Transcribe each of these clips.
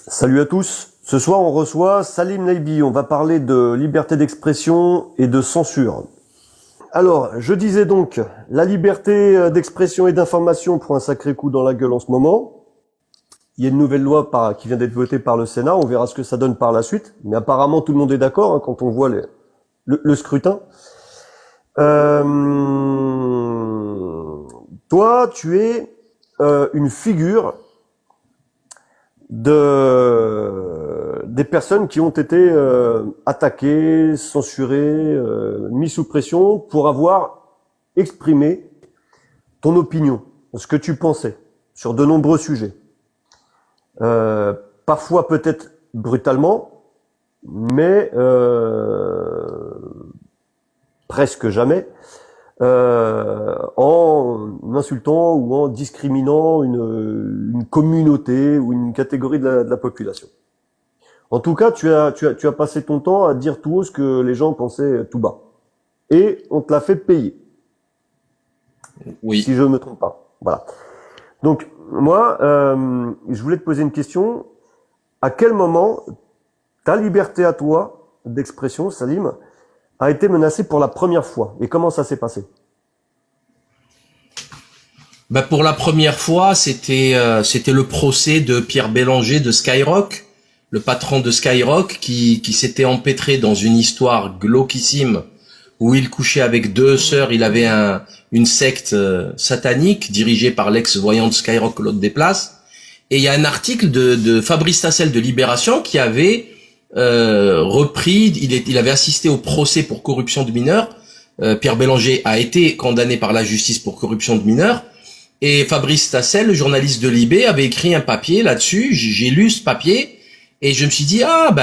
Salut à tous. Ce soir, on reçoit Salim Naibi. On va parler de liberté d'expression et de censure. Alors, je disais donc, la liberté d'expression et d'information prend un sacré coup dans la gueule en ce moment. Il y a une nouvelle loi qui vient d'être votée par le Sénat. On verra ce que ça donne par la suite. Mais apparemment, tout le monde est d'accord quand on voit le scrutin. Toi, tu es une figure des personnes qui ont été attaquées, censurées, mises sous pression pour avoir exprimé ton opinion, ce que tu pensais sur de nombreux sujets. Parfois peut-être brutalement, mais presque jamais en insultant ou en discriminant une communauté ou une catégorie de la population. En tout cas, tu as passé ton temps à dire tout haut ce que les gens pensaient tout bas. Et on te l'a fait payer. Oui. Si je ne me trompe pas. Voilà. Donc, moi, je voulais te poser une question. À quel moment ta liberté à toi d'expression, Salim, a été menacée pour la première fois? Et comment ça s'est passé? Pour la première fois, c'était le procès de Pierre Bélanger de Skyrock, le patron de Skyrock qui s'était empêtré dans une histoire glauquissime où il couchait avec deux sœurs. Il avait une secte satanique dirigée par l'ex-voyant de Skyrock, Claude Desplaces. Et il y a un article de Fabrice Tassel de Libération qui avait repris, il avait assisté au procès pour corruption de mineurs. Pierre Bélanger a été condamné par la justice pour corruption de mineurs. Et Fabrice Tassel, le journaliste de Libé, avait écrit un papier là-dessus. J'ai lu ce papier et je me suis dit,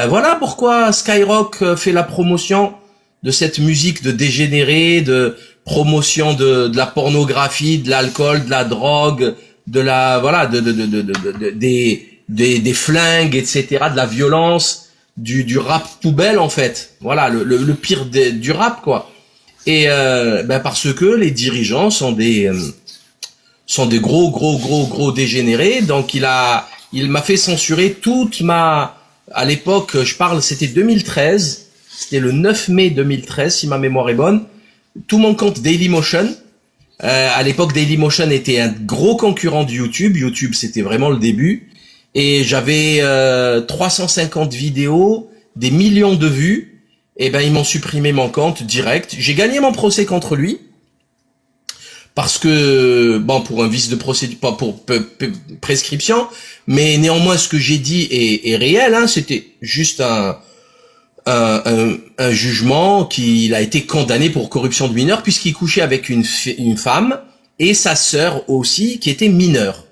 voilà pourquoi Skyrock fait la promotion de cette musique de dégénérés, de promotion de la pornographie, de l'alcool, de la drogue, de la, voilà, des flingues, etc., de la violence, du rap poubelle, en fait. Voilà, le pire du rap, quoi. Et, parce que les dirigeants sont des gros dégénérés. Donc il m'a fait censurer à l'époque, c'était 2013, c'était le 9 mai 2013 si ma mémoire est bonne, tout mon compte Dailymotion. À l'époque, Dailymotion était un gros concurrent de YouTube. YouTube, c'était vraiment le début. Et j'avais 350 vidéos, des millions de vues. Et ils m'ont supprimé mon compte direct. J'ai gagné mon procès contre lui. Parce que, pour un vice de procédure, pas pour prescription, mais néanmoins ce que j'ai dit est réel, hein, c'était juste un jugement qu'il a été condamné pour corruption de mineurs puisqu'il couchait avec une femme et sa sœur aussi qui était mineure.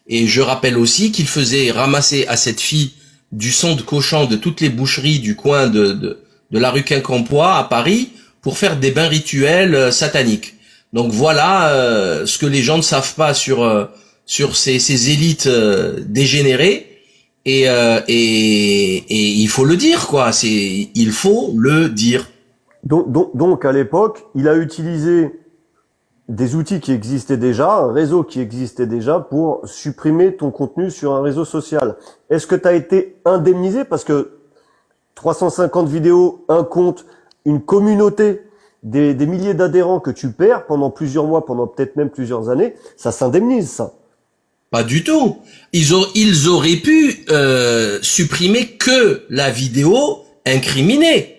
Et je rappelle aussi qu'il faisait ramasser à cette fille du sang de cochon de toutes les boucheries du coin de la rue Quincampoix à Paris pour faire des bains rituels sataniques. Donc voilà ce que les gens ne savent pas sur ces élites dégénérées et il faut le dire, quoi. Il faut le dire. Donc à l'époque, il a utilisé des outils qui existaient déjà, un réseau qui existait déjà pour supprimer ton contenu sur un réseau social. Est-ce que tu as été indemnisé parce que 350 vidéos, un compte, une communauté, des milliers d'adhérents que tu perds pendant plusieurs mois, pendant peut-être même plusieurs années, ça s'indemnise, ça? Pas du tout. Ils auraient pu supprimer que la vidéo incriminée.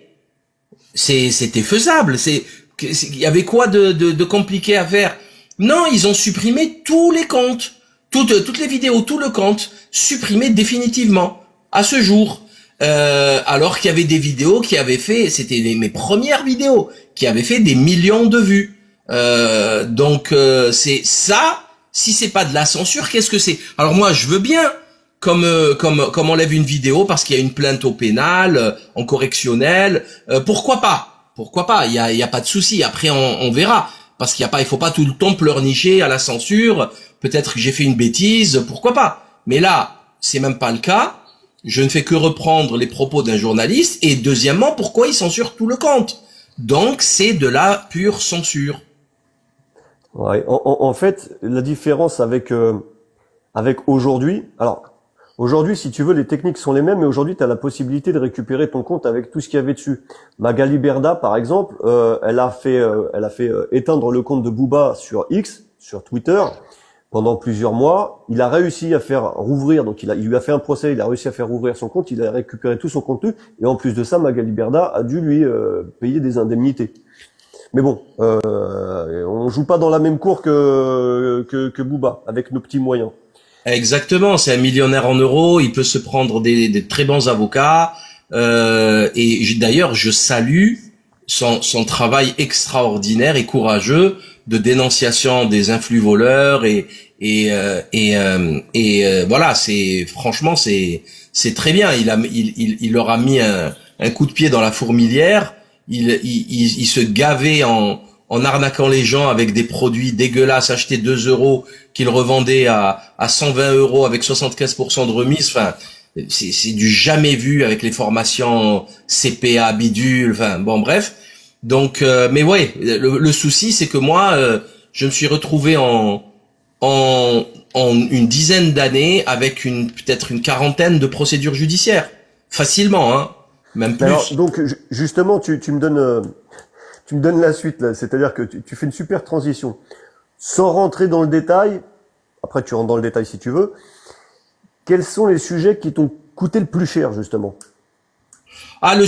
C'était faisable. Il y avait quoi de compliqué à faire? Non, ils ont supprimé tous les comptes, toutes les vidéos, tout le compte, supprimé définitivement à ce jour. Alors qu'il y avait des vidéos qui avaient fait, c'était mes premières vidéos, qui avaient fait des millions de vues. Donc c'est ça. Si c'est pas de la censure, qu'est-ce que c'est? Alors moi, je veux bien, comme on lève une vidéo parce qu'il y a une plainte au pénal, en correctionnel. Pourquoi pas? Pourquoi pas? Il y a pas de souci. Après, on verra. Parce il faut pas tout le temps pleurnicher à la censure. Peut-être que j'ai fait une bêtise. Pourquoi pas? Mais là, c'est même pas le cas. Je ne fais que reprendre les propos d'un journaliste. Et deuxièmement, pourquoi il censure tout le compte? Donc, c'est de la pure censure. Ouais. En fait, la différence avec aujourd'hui, alors Aujourd'hui, si tu veux, les techniques sont les mêmes, mais aujourd'hui, tu as la possibilité de récupérer ton compte avec tout ce qu'il y avait dessus. Magali Berda, par exemple, elle a fait éteindre le compte de Booba sur X, sur Twitter, pendant plusieurs mois. Il a réussi à faire rouvrir, donc il lui a fait un procès, il a réussi à faire rouvrir son compte, il a récupéré tout son contenu, et en plus de ça, Magali Berda a dû lui payer des indemnités. Mais bon, on joue pas dans la même cour que Booba, avec nos petits moyens. Exactement, c'est un millionnaire en euros, il peut se prendre des très bons avocats, et d'ailleurs je salue son travail extraordinaire et courageux de dénonciation des influx voleurs voilà, c'est très bien, il leur a mis un coup de pied dans la fourmilière, il se gavait en arnaquant les gens avec des produits dégueulasses achetés 2 euros qu'il revendait à 120 euros avec 75% de remise. Enfin, c'est du jamais vu avec les formations CPA bidule. Enfin, bon, bref. Donc, mais ouais, le souci, c'est que moi, je me suis retrouvé en une dizaine d'années avec peut-être une quarantaine de procédures judiciaires. Facilement, hein. Même plus. Alors, donc, justement, tu me donnes la suite, là. C'est-à-dire que tu fais une super transition. Sans rentrer dans le détail, après tu rentres dans le détail si tu veux, quels sont les sujets qui t'ont coûté le plus cher, justement? Ah,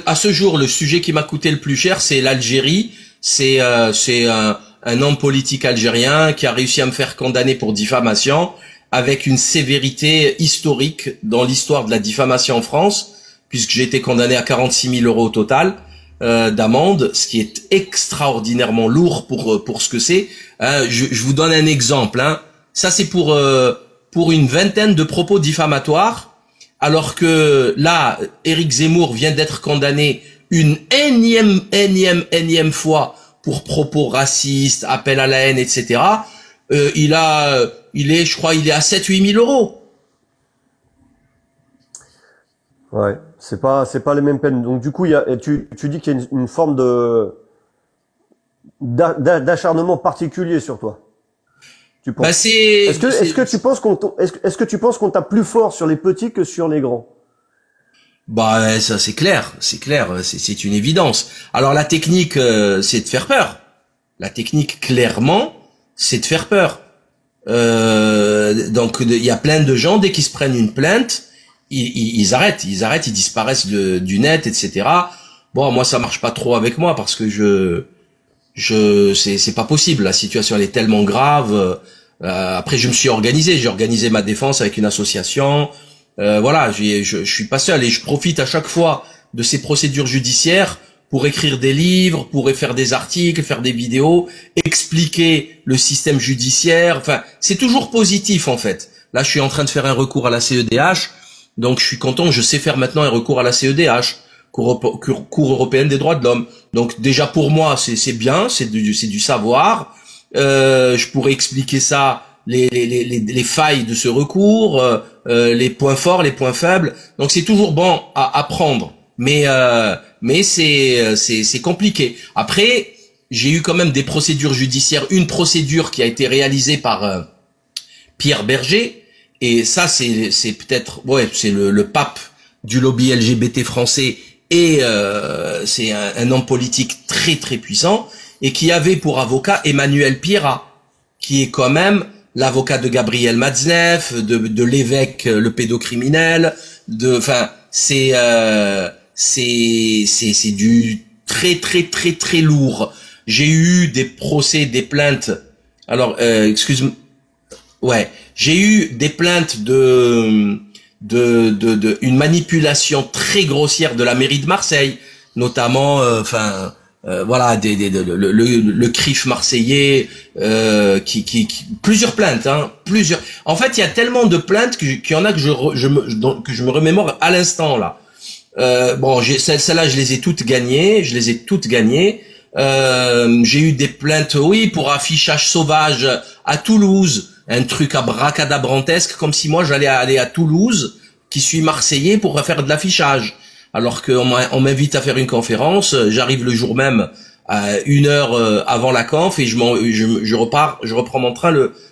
à ce jour, le sujet qui m'a coûté le plus cher, c'est l'Algérie. C'est un homme politique algérien qui a réussi à me faire condamner pour diffamation avec une sévérité historique dans l'histoire de la diffamation en France, puisque j'ai été condamné à 46 000 euros au total. D'amende, ce qui est extraordinairement lourd pour ce que c'est. Je vous donne un exemple. Hein. Ça, c'est pour une vingtaine de propos diffamatoires, alors que là, Éric Zemmour vient d'être condamné une énième fois pour propos racistes, appel à la haine, etc. Il est à 7-8 000 euros. Ouais, c'est pas les mêmes peines. Donc du coup, tu dis qu'il y a une forme d'acharnement particulier sur toi. Tu penses? Est-ce que tu penses qu'on tape plus fort sur les petits que sur les grands? Bah ça c'est clair, c'est une évidence. Alors la technique c'est de faire peur. La technique clairement, c'est de faire peur. Donc il y a plein de gens dès qu'ils se prennent une plainte, ils arrêtent, ils disparaissent du net, etc. Bon, moi ça marche pas trop avec moi parce que c'est pas possible. La situation elle est tellement grave. Après j'ai organisé ma défense avec une association. Voilà, je suis pas seul et je profite à chaque fois de ces procédures judiciaires pour écrire des livres, pour faire des articles, faire des vidéos, expliquer le système judiciaire. Enfin, c'est toujours positif en fait. Là, je suis en train de faire un recours à la CEDH. Donc je suis content, je sais faire maintenant un recours à la CEDH, Cour européenne des droits de l'homme. Donc déjà pour moi c'est bien, c'est du savoir. Je pourrais expliquer ça, les failles de ce recours, les points forts, les points faibles. Donc c'est toujours bon à apprendre, mais c'est compliqué. Après j'ai eu quand même des procédures judiciaires, une procédure qui a été réalisée par Pierre Berger. Et ça, c'est peut-être, c'est le pape du lobby LGBT français et c'est un homme politique très très puissant et qui avait pour avocat Emmanuel Pierrat, qui est quand même l'avocat de Gabriel Matzneff, de l'évêque le pédocriminel, enfin c'est du très très très très lourd. J'ai eu des procès, des plaintes. Alors excuse-moi. Ouais, j'ai eu des plaintes de une manipulation très grossière de la mairie de Marseille, notamment voilà le CRIF marseillais qui plusieurs plaintes plusieurs. En fait, il y a tellement de plaintes qu'il y en a que je me remémore à l'instant là. Bon, celles-là je les ai toutes gagnées, j'ai eu des plaintes pour affichage sauvage à Toulouse. Un truc abracadabrantesque, comme si moi j'allais aller à Toulouse, qui suis marseillais, pour faire de l'affichage. Alors qu'on m'invite à faire une conférence, j'arrive le jour même à 1 heure avant la conf et je reprends mon train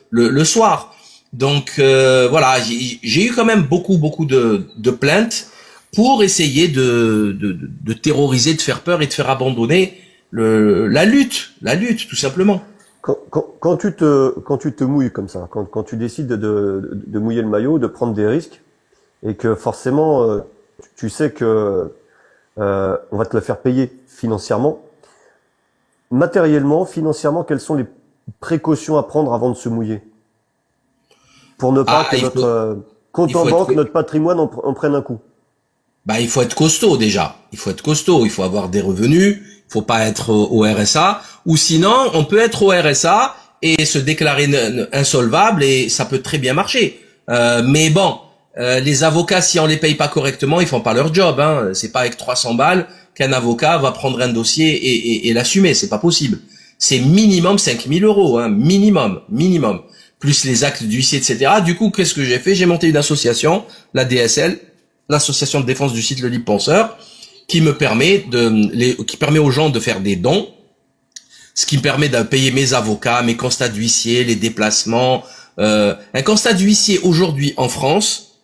le soir. Donc voilà, j'ai eu quand même beaucoup de plaintes pour essayer de terroriser, de faire peur et de faire abandonner la lutte tout simplement. Quand tu te mouilles comme ça, quand tu décides de mouiller le maillot, de prendre des risques, et que forcément tu sais que on va te le faire payer financièrement, matériellement, financièrement, quelles sont les précautions à prendre avant de se mouiller pour ne pas que notre compte en banque, notre patrimoine en prenne un coup? Bah, il faut être costaud déjà. Il faut être costaud. Il faut avoir des revenus. Il faut pas être au RSA. Ou sinon, on peut être au RSA et se déclarer insolvable et ça peut très bien marcher. Mais bon, les avocats, si on les paye pas correctement, ils font pas leur job. Hein. C'est pas avec 300 balles qu'un avocat va prendre un dossier et l'assumer. C'est pas possible. C'est minimum 5000 €. Hein. Minimum. Plus les actes d'huissier, etc. Du coup, qu'est-ce que j'ai fait? J'ai monté une association, la DSL, l'association de défense du site Le Libre Penseur, qui permet aux gens de faire des dons, ce qui me permet de payer mes avocats, mes constats d'huissier, les déplacements. Un constat d'huissier aujourd'hui en France,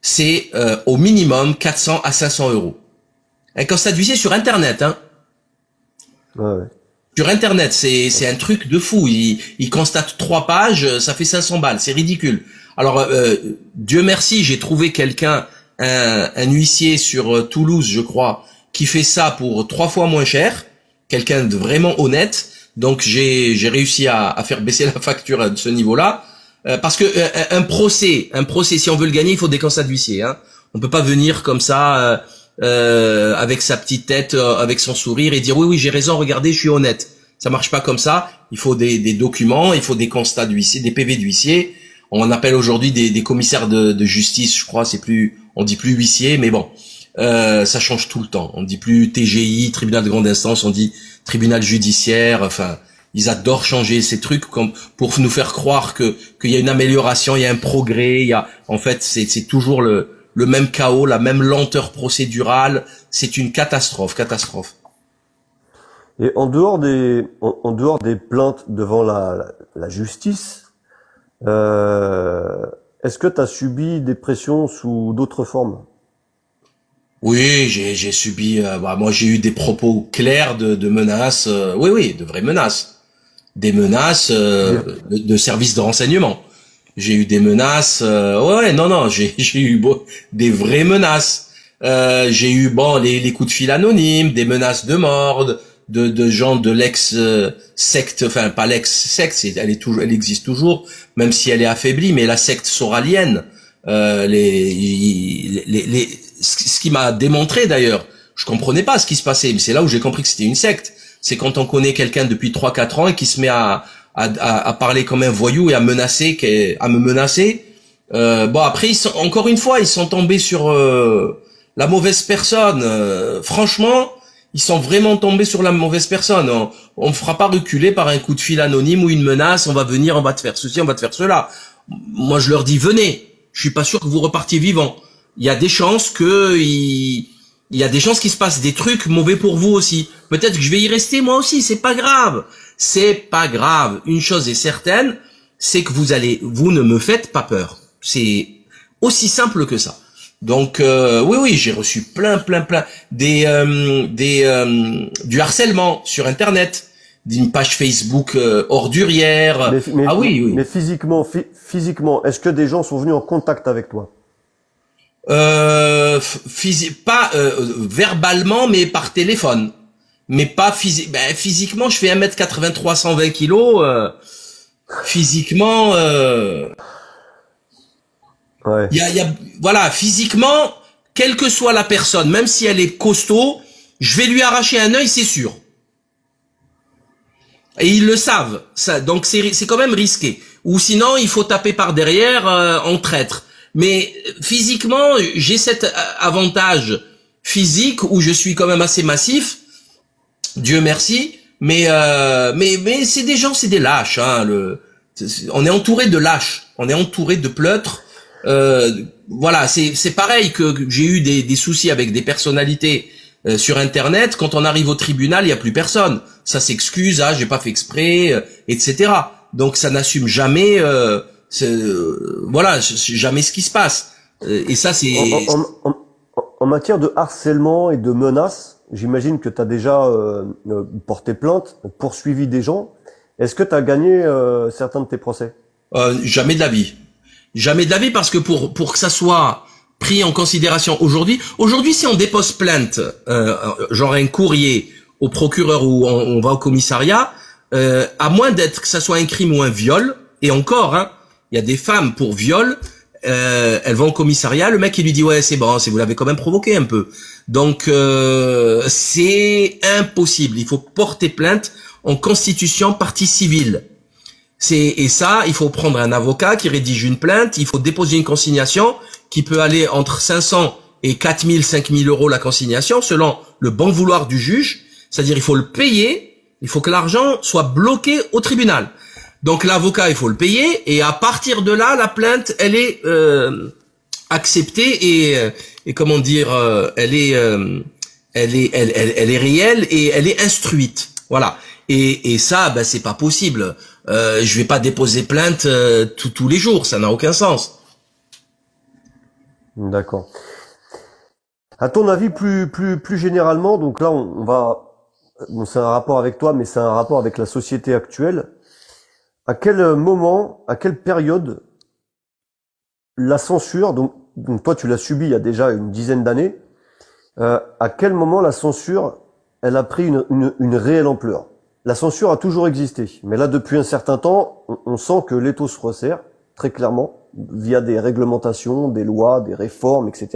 c'est au minimum 400 à 500 €. Un constat d'huissier sur Internet, hein. Ouais. Sur Internet, c'est un truc de fou. Il constate 3 pages, ça fait 500 balles, c'est ridicule. Alors, Dieu merci, j'ai trouvé quelqu'un, un huissier sur Toulouse, je crois, qui fait ça pour 3 fois moins cher, quelqu'un de vraiment honnête. Donc j'ai réussi à faire baisser la facture de ce niveau-là, parce que un procès, si on veut le gagner, il faut des constats d'huissier. Hein. On peut pas venir comme ça avec sa petite tête, avec son sourire et dire oui j'ai raison, regardez, je suis honnête. Ça marche pas comme ça. Il faut des documents, il faut des constats d'huissier, des PV d'huissier. On appelle aujourd'hui des commissaires de justice, je crois. On dit plus huissier, mais bon, ça change tout le temps. On dit plus TGI, tribunal de grande instance, on dit tribunal judiciaire. Enfin, ils adorent changer ces trucs comme pour nous faire croire qu'il y a une amélioration, il y a un progrès. En fait, c'est toujours le même chaos, la même lenteur procédurale. C'est une catastrophe. Et en dehors des plaintes devant la justice, est-ce que tu as subi des pressions sous d'autres formes? Oui, j'ai subi. Moi, j'ai eu des propos clairs de menaces. Oui, de vraies menaces. Des menaces de services de renseignement. J'ai eu des menaces. Non, j'ai eu des vraies menaces. J'ai eu les coups de fil anonymes, des menaces de mort, de gens de l'ex-secte, enfin pas l'ex-secte, elle existe toujours, même si elle est affaiblie, mais la secte soralienne, ce qui m'a démontré d'ailleurs, je comprenais pas ce qui se passait, mais c'est là où j'ai compris que c'était une secte. C'est quand on connaît quelqu'un depuis 3-4 ans et qui se met à parler comme un voyou et à me menacer. Après, encore une fois, ils sont tombés sur la mauvaise personne. Franchement, ils sont vraiment tombés sur la mauvaise personne. On me fera pas reculer par un coup de fil anonyme ou une menace. On va venir, on va te faire ceci, on va te faire cela. Moi, je leur dis, venez. Je suis pas sûr que vous repartiez vivant. Il y a des chances qu'il se passe des trucs mauvais pour vous aussi. Peut-être que je vais y rester moi aussi. C'est pas grave. Une chose est certaine, c'est que vous ne me faites pas peur. C'est aussi simple que ça. Donc oui, j'ai reçu plein du harcèlement sur Internet, d'une page Facebook ordurière. Oui. Mais physiquement, est-ce que des gens sont venus en contact avec toi? Pas verbalement, mais par téléphone. Mais pas physiquement, je fais 1m83, 120 kilos. Physiquement, ouais. Voilà, physiquement, quelle que soit la personne, même si elle est costaud, je vais lui arracher un œil, c'est sûr. Et ils le savent, ça. Donc c'est quand même risqué. Ou sinon, il faut taper par derrière en traître. Mais physiquement, j'ai cet avantage physique où je suis quand même assez massif. Dieu merci. Mais c'est des gens, c'est des lâches. Hein, on est entouré de lâches. On est entouré de pleutres. Voilà, c'est pareil que j'ai eu des soucis avec des personnalités sur Internet. Quand on arrive au tribunal, il y a plus personne. Ça s'excuse, j'ai pas fait exprès, etc. Donc ça n'assume jamais Voilà, c'est jamais ce qui se passe. Et ça, c'est... En matière de harcèlement et de menaces, j'imagine que tu as déjà porté plainte, poursuivi des gens. Est-ce que tu as gagné certains de tes procès? Jamais de la vie. Jamais de la vie, parce que pour que ça soit pris en considération aujourd'hui, si on dépose plainte, genre un courrier au procureur ou on va au commissariat, à moins que ça soit un crime ou un viol, et encore, hein, il y a des femmes pour viol, elles vont au commissariat, le mec il lui dit ouais c'est bon, vous l'avez quand même provoqué un peu. Donc c'est impossible, il faut porter plainte en constitution partie civile. Et ça, il faut prendre un avocat qui rédige une plainte, il faut déposer une consignation qui peut aller entre 500 et 4000, 5000 euros la consignation selon le bon vouloir du juge. C'est-à-dire il faut le payer, il faut que l'argent soit bloqué au tribunal. Donc l'avocat, il faut le payer, et à partir de là, la plainte, elle est acceptée et comment dire, elle est réelle et elle est instruite. Voilà. Et ça, ben c'est pas possible. Je vais pas déposer plainte tous les jours, ça n'a aucun sens. D'accord. À ton avis, plus généralement, donc là, on va, bon, c'est un rapport avec toi, mais c'est un rapport avec la société actuelle. À quel moment, à quelle période la censure, donc toi tu l'as subi il y a déjà une dizaine d'années, à quel moment la censure, elle a pris une réelle ampleur? La censure a toujours existé, mais là depuis un certain temps, on sent que l'étau se resserre, très clairement, via des réglementations, des lois, des réformes, etc.,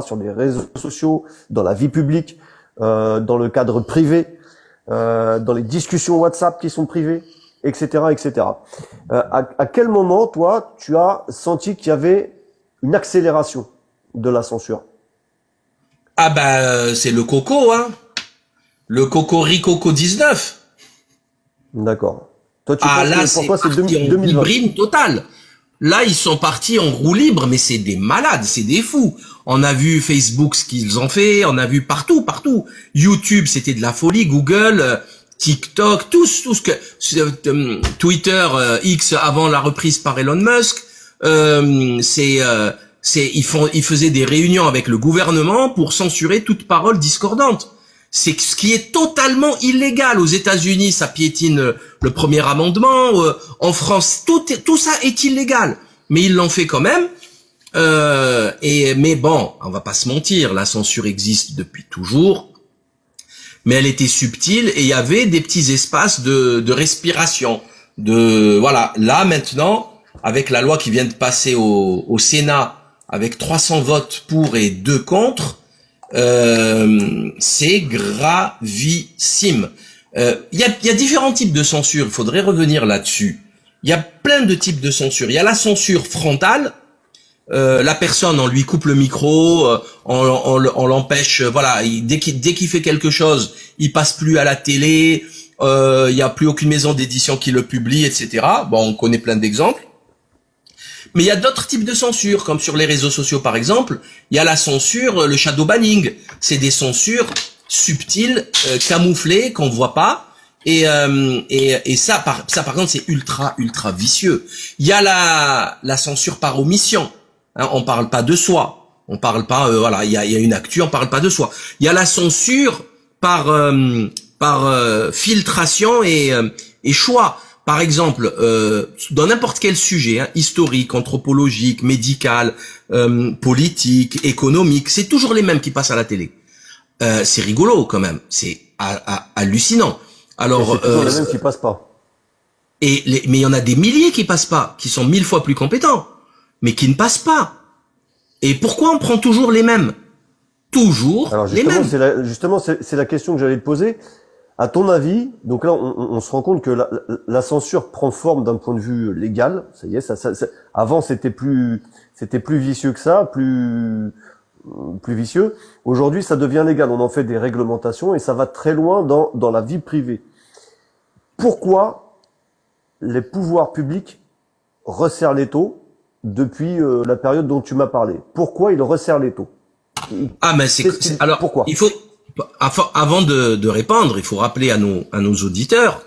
sur les réseaux sociaux, dans la vie publique, dans le cadre privé, dans les discussions WhatsApp qui sont privées, etc., etc. À quel moment, toi, tu as senti qu'il y avait une accélération de la censure? Ah ben, c'est le coco, hein. Le Cocoricoco 19. D'accord. Toi, tu Ah penses là, que pour toi, c'est parti en 2020. hybride total. Là, ils sont partis en roue libre, mais c'est des malades, c'est des fous. On a vu Facebook ce qu'ils ont fait, on a vu partout. YouTube, c'était de la folie. Google, TikTok, tout ce que Twitter, X avant la reprise par Elon Musk, ils faisaient des réunions avec le gouvernement pour censurer toute parole discordante. C'est ce qui est totalement illégal. Aux États-Unis, ça piétine le premier amendement. En France, tout ça est illégal. Mais ils l'ont fait quand même. Mais bon, on va pas se mentir, la censure existe depuis toujours. Mais elle était subtile et il y avait des petits espaces de respiration. Voilà. Là maintenant, avec la loi qui vient de passer au Sénat, avec 300 votes pour et 2 contre. C'est gravissime. Il y a différents types de censure. Il faudrait revenir là-dessus. Il y a plein de types de censure. Il y a la censure frontale. La personne, on lui coupe le micro, on l'empêche. Voilà, dès qu'il fait quelque chose, il passe plus à la télé. Il y a plus aucune maison d'édition qui le publie, etc. Bon, on connaît plein d'exemples. Mais il y a d'autres types de censure, comme sur les réseaux sociaux par exemple. Il y a la censure, le shadow banning. C'est des censures subtiles, camouflées, qu'on voit pas. Et ça par contre, c'est ultra vicieux. Il y a la censure par omission. Hein, on parle pas de soi. On parle pas, voilà, il y a une actu, on parle pas de soi. Il y a la censure par filtration et choix. Par exemple, dans n'importe quel sujet, hein, historique, anthropologique, médical, politique, économique, c'est toujours les mêmes qui passent à la télé. C'est rigolo quand même, c'est hallucinant. Alors, c'est toujours les mêmes qui passent pas. Mais il y en a des milliers qui passent pas, qui sont 1000 fois plus compétents, mais qui ne passent pas. Et pourquoi on prend toujours les mêmes? Toujours Alors les mêmes. C'est la question que j'allais te poser. À ton avis, donc là, on se rend compte que la censure prend forme d'un point de vue légal. Ça y est, avant c'était plus vicieux que ça, plus vicieux. Aujourd'hui, ça devient légal. On en fait des réglementations et ça va très loin dans la vie privée. Pourquoi les pouvoirs publics resserrent l'étau depuis la période dont tu m'as parlé? Pourquoi ils resserrent l'étau? Ah, mais alors pourquoi? Il faut avant de répondre, il faut rappeler à nos auditeurs,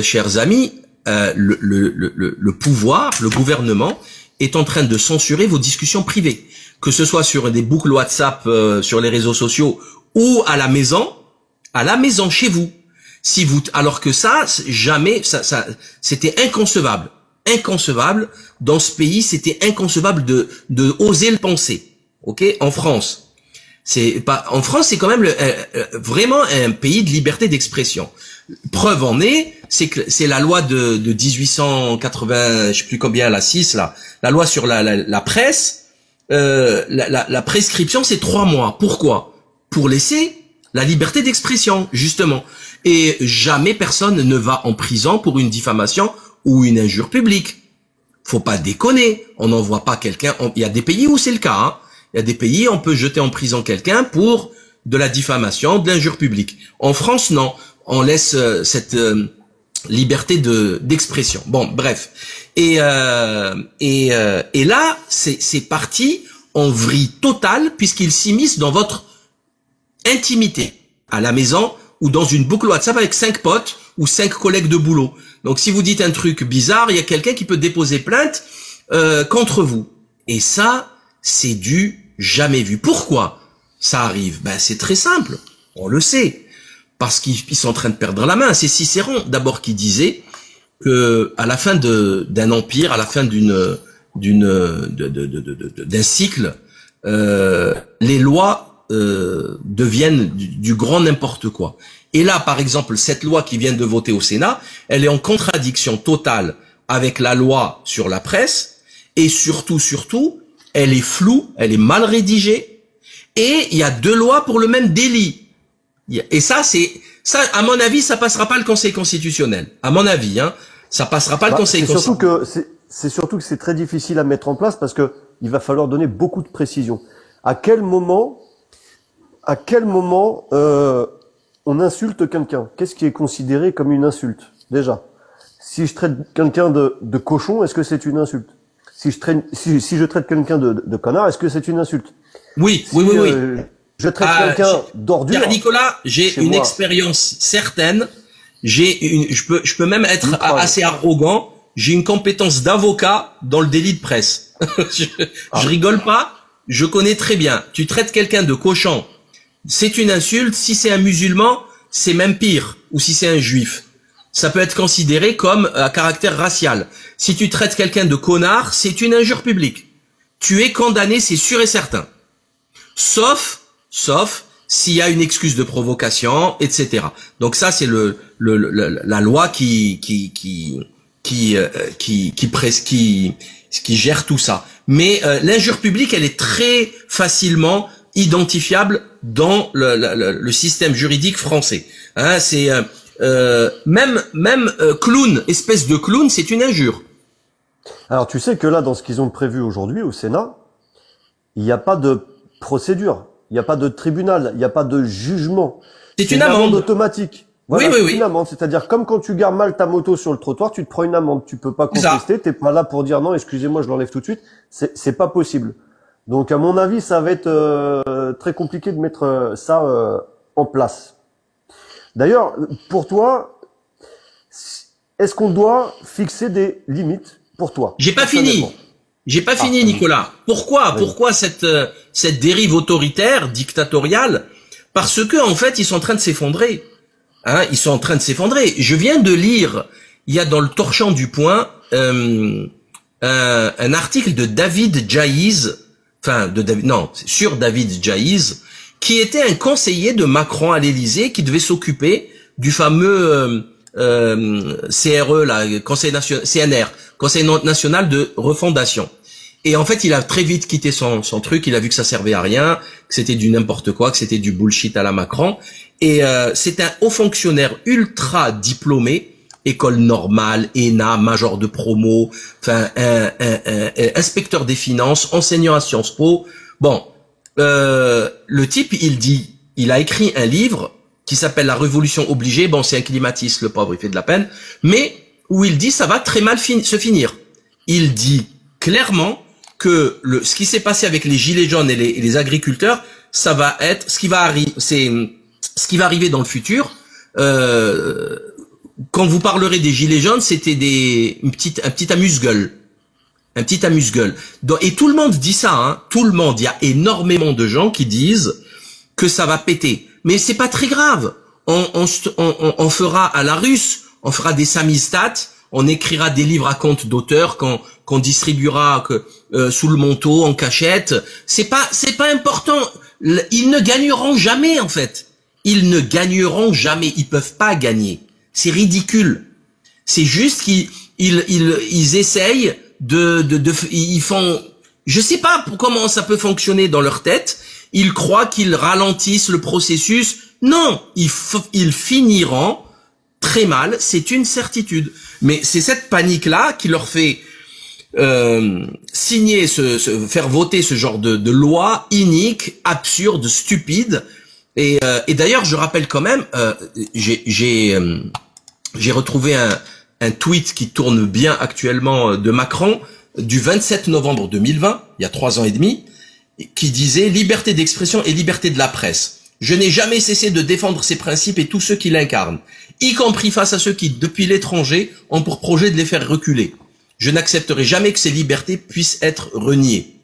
chers amis, le pouvoir, le gouvernement est en train de censurer vos discussions privées, que ce soit sur des boucles WhatsApp, sur les réseaux sociaux ou à la maison chez vous. Si vous, alors que ça, jamais, ça, c'était inconcevable dans ce pays, c'était inconcevable de oser le penser. Ok, en France, c'est quand même vraiment un pays de liberté d'expression. Preuve en est, c'est que c'est la loi de 1880, je sais plus combien, la 6 là, la loi sur la presse, la prescription c'est 3 mois. Pourquoi? Pour laisser la liberté d'expression, justement. Et jamais personne ne va en prison pour une diffamation ou une injure publique. Faut pas déconner. On n'envoie pas quelqu'un. Il y a des pays où c'est le cas. Hein. Il y a des pays où on peut jeter en prison quelqu'un pour de la diffamation, de l'injure publique. En France, non. On laisse cette liberté d'expression. Bon, bref. Et là, c'est parti en vrille totale puisqu'il s'immisce dans votre intimité, à la maison ou dans une boucle WhatsApp avec 5 potes ou 5 collègues de boulot. Donc si vous dites un truc bizarre, il y a quelqu'un qui peut déposer plainte contre vous. Et ça, c'est du jamais vu. Pourquoi ça arrive? Ben c'est très simple, on le sait. Parce qu'ils sont en train de perdre la main. C'est Cicéron d'abord qui disait que à la fin d'un empire, à la fin d'un cycle, les lois deviennent du grand n'importe quoi. Et là, par exemple, cette loi qui vient de voter au Sénat, elle est en contradiction totale avec la loi sur la presse, et surtout, elle est floue, elle est mal rédigée, et il y a 2 lois pour le même délit. Et ça, à mon avis, ça passera pas le Conseil constitutionnel. À mon avis, hein, ça passera pas le Conseil constitutionnel. C'est surtout que c'est très difficile à mettre en place parce que il va falloir donner beaucoup de précision. À quel moment on insulte quelqu'un? Qu'est-ce qui est considéré comme une insulte? Déjà, si je traite quelqu'un de cochon, est-ce que c'est une insulte? Si je traite quelqu'un de connard, est-ce que c'est une insulte? Oui. Je traite quelqu'un d'ordure. Pierre Nicolas, j'ai une expérience certaine. Je peux même être assez arrogant. J'ai une compétence d'avocat dans le délit de presse. Je rigole pas. Je connais très bien. Tu traites quelqu'un de cochon, c'est une insulte. Si c'est un musulman, c'est même pire. Ou si c'est un juif, ça peut être considéré comme à caractère racial. Si tu traites quelqu'un de connard, c'est une injure publique. Tu es condamné, c'est sûr et certain. Sauf s'il y a une excuse de provocation, etc. Donc ça, c'est la loi qui gère tout ça. Mais l'injure publique, elle est très facilement identifiable dans le système juridique français. Hein, c'est même clown, espèce de clown, c'est une injure. Alors tu sais que là, dans ce qu'ils ont prévu aujourd'hui au Sénat, il n'y a pas de procédure, il n'y a pas de tribunal, il n'y a pas de jugement. C'est une amende automatique. Voilà, oui. Une amende, c'est-à-dire comme quand tu gares mal ta moto sur le trottoir, tu te prends une amende. Tu peux pas contester, t'es pas là pour dire non, excusez-moi, je l'enlève tout de suite. C'est pas possible. Donc à mon avis, ça va être très compliqué de mettre ça en place. D'ailleurs, pour toi, est-ce qu'on doit fixer des limites pour toi? J'ai pas fini, Nicolas. Pourquoi cette dérive autoritaire, dictatoriale? Parce que en fait, ils sont en train de s'effondrer. Hein, ils sont en train de s'effondrer. Je viens de lire, il y a dans le torchon du Point un article de David Jaïs, sur David Jaïs, qui était un conseiller de Macron à l'Élysée, qui devait s'occuper du fameux CRE, là, CNR, Conseil national de refondation. Et en fait, il a très vite quitté son truc. Il a vu que ça servait à rien, que c'était du n'importe quoi, que c'était du bullshit à la Macron. Et c'est un haut fonctionnaire ultra diplômé, école normale, ENA, major de promo, enfin un inspecteur des finances, enseignant à Sciences Po. Bon, le type, il a écrit un livre qui s'appelle La Révolution obligée. Bon, c'est un climatiste, le pauvre, il fait de la peine, mais où il dit ça va très mal se finir. Il dit clairement que ce qui s'est passé avec les gilets jaunes et les agriculteurs, ça va être ce qui va arriver dans le futur. quand vous parlerez des gilets jaunes, c'était un petit amuse-gueule. Un petit amuse-gueule. Et tout le monde dit ça, hein. Tout le monde. Il y a énormément de gens qui disent que ça va péter. Mais c'est pas très grave. On fera à la russe, on fera des samizdat, on écrira des livres à compte d'auteur qu'on distribuera sous le manteau, en cachette. C'est pas important. Ils ne gagneront jamais, en fait. Ils ne gagneront jamais. Ils peuvent pas gagner. C'est ridicule. C'est juste qu'ils essayent ils font, je sais pas comment ça peut fonctionner dans leur tête. Ils croient qu'ils ralentissent le processus. Non, ils finiront très mal. C'est une certitude. Mais c'est cette panique-là qui leur fait signer, faire voter ce genre de loi inique, absurde, stupide. Et d'ailleurs, je rappelle quand même, j'ai retrouvé un tweet qui tourne bien actuellement de Macron du 27 novembre 2020, il y a 3 ans et demi, qui disait « Liberté d'expression et liberté de la presse. Je n'ai jamais cessé de défendre ces principes et tous ceux qui l'incarnent, y compris face à ceux qui, depuis l'étranger, ont pour projet de les faire reculer. Je n'accepterai jamais que ces libertés puissent être reniées. »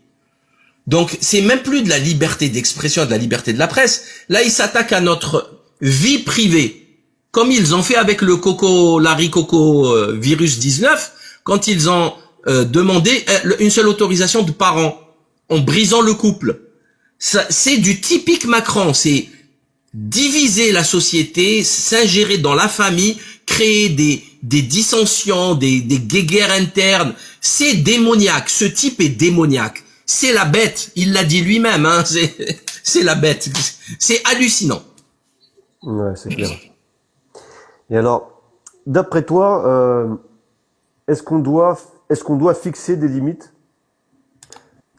Donc, c'est même plus de la liberté d'expression et de la liberté de la presse. Là, ils s'attaquent à notre vie privée. Comme ils ont fait avec le larry-coco virus 19, quand ils ont demandé une seule autorisation de par an, en brisant le couple. Ça, c'est du typique Macron, c'est diviser la société, s'ingérer dans la famille, créer des dissensions, des guéguerres internes. C'est démoniaque, ce type est démoniaque. C'est la bête, il l'a dit lui-même, hein, c'est la bête. C'est hallucinant. Ouais, c'est clair. Et alors, d'après toi, est-ce qu'on doit fixer des limites?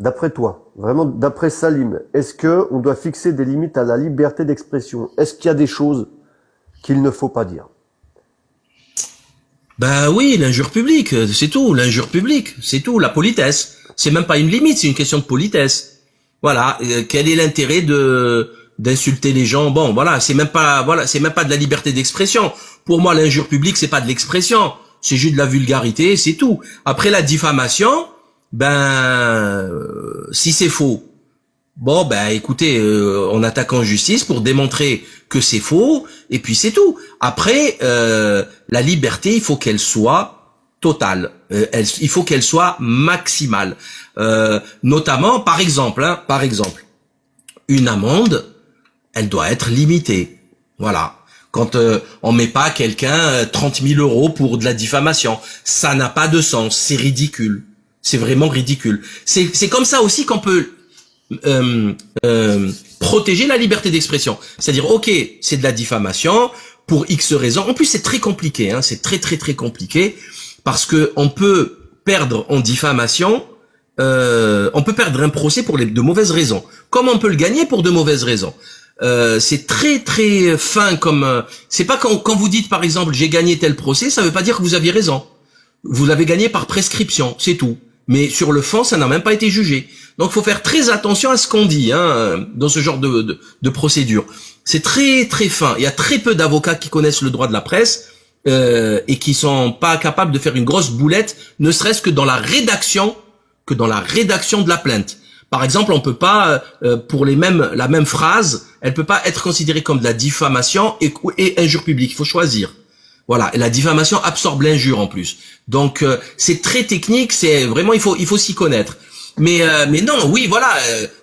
D'après toi, vraiment d'après Salim, est-ce que on doit fixer des limites à la liberté d'expression? Est-ce qu'il y a des choses qu'il ne faut pas dire? Ben oui, l'injure publique, c'est tout, l'injure publique, c'est tout, la politesse. C'est même pas une limite, c'est une question de politesse. Voilà, quel est l'intérêt d'insulter les gens? Bon, voilà, c'est même pas de la liberté d'expression. Pour moi, l'injure publique, c'est pas de l'expression, c'est juste de la vulgarité, c'est tout. Après la diffamation, si c'est faux, bon, écoutez, on attaque en justice pour démontrer que c'est faux, et puis c'est tout. Après, la liberté, il faut qu'elle soit totale, il faut qu'elle soit maximale. Notamment, par exemple, une amende, elle doit être limitée. Voilà. Quand on met pas quelqu'un 30 000 € pour de la diffamation, ça n'a pas de sens, c'est ridicule. C'est vraiment ridicule. C'est comme ça aussi qu'on peut protéger la liberté d'expression. C'est-à-dire, ok, c'est de la diffamation pour X raisons. En plus, c'est très compliqué, hein, c'est très très très compliqué parce que on peut perdre en diffamation, on peut perdre un procès pour de mauvaises raisons. Comme on peut le gagner pour de mauvaises raisons. C'est très très fin comme c'est pas quand vous dites par exemple j'ai gagné tel procès, ça veut pas dire que vous aviez raison. Vous l'avez gagné par prescription, c'est tout. Mais sur le fond, ça n'a même pas été jugé. Donc, faut faire très attention à ce qu'on dit, hein, dans ce genre de procédure. C'est très très fin. Il y a très peu d'avocats qui connaissent le droit de la presse et qui sont pas capables de faire une grosse boulette, ne serait-ce que dans la rédaction de la plainte. Par exemple, on peut pas pour la même phrase, elle peut pas être considérée comme de la diffamation et injure publique. Il faut choisir. Voilà, et la diffamation absorbe l'injure en plus. Donc c'est très technique, c'est vraiment il faut s'y connaître. Mais non, oui, voilà,